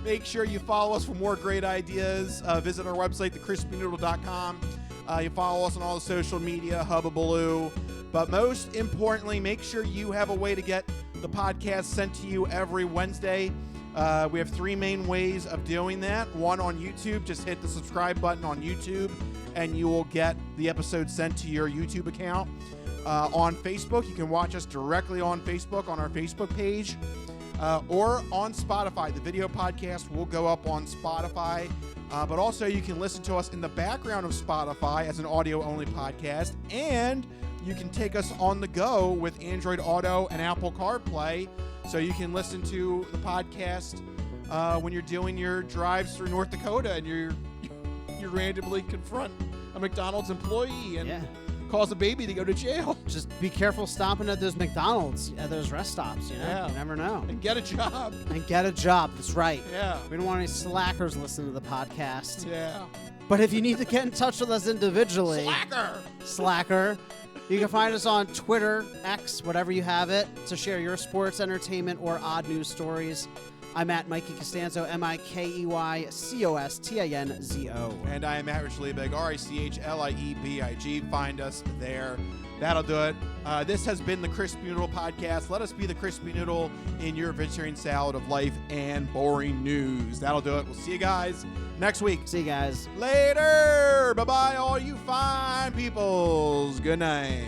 make sure you follow us for more great ideas. Visit our website, thecrispynoodle.com. You follow us on all the social media, Hubbabaloo. But most importantly, make sure you have a way to get the podcast sent to you every Wednesday. We have 3 main ways of doing that. One on YouTube, just hit the subscribe button on YouTube, and you will get the episode sent to your YouTube account. On Facebook, you can watch us directly on Facebook, on our Facebook page, or on Spotify. The video podcast will go up on Spotify, but also you can listen to us in the background of Spotify as an audio-only podcast, and you can take us on the go with Android Auto and Apple CarPlay, so you can listen to the podcast when you're doing your drives through North Dakota and you randomly confront a McDonald's employee and cause a baby to go to jail. Just be careful stopping at those McDonald's, at those rest stops, you know? Yeah. You never know. And get a job. That's right. Yeah. We don't want any slackers listening to the podcast. Yeah. But if you need to get in touch with us individually... Slacker. You can find us on Twitter, X, whatever you have it, to share your sports, entertainment, or odd news stories. I'm at Mikey Costanzo, MikeyCostanzo. And I am Matt Rich Liebig, RichLiebig. Find us there. That'll do it. This has been the Crispy Noodle Podcast. Let us be the Crispy Noodle in your vegetarian salad of life and boring news. That'll do it. We'll see you guys next week. See you guys. Later. Bye-bye, all you fine peoples. Good night.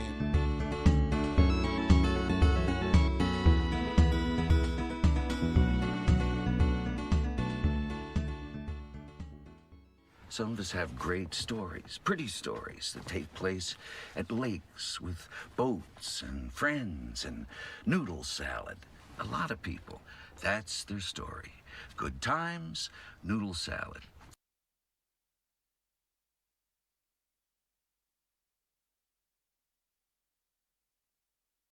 Some of us have great stories, pretty stories that take place at lakes with boats and friends and noodle salad. A lot of people, that's their story. Good times, noodle salad.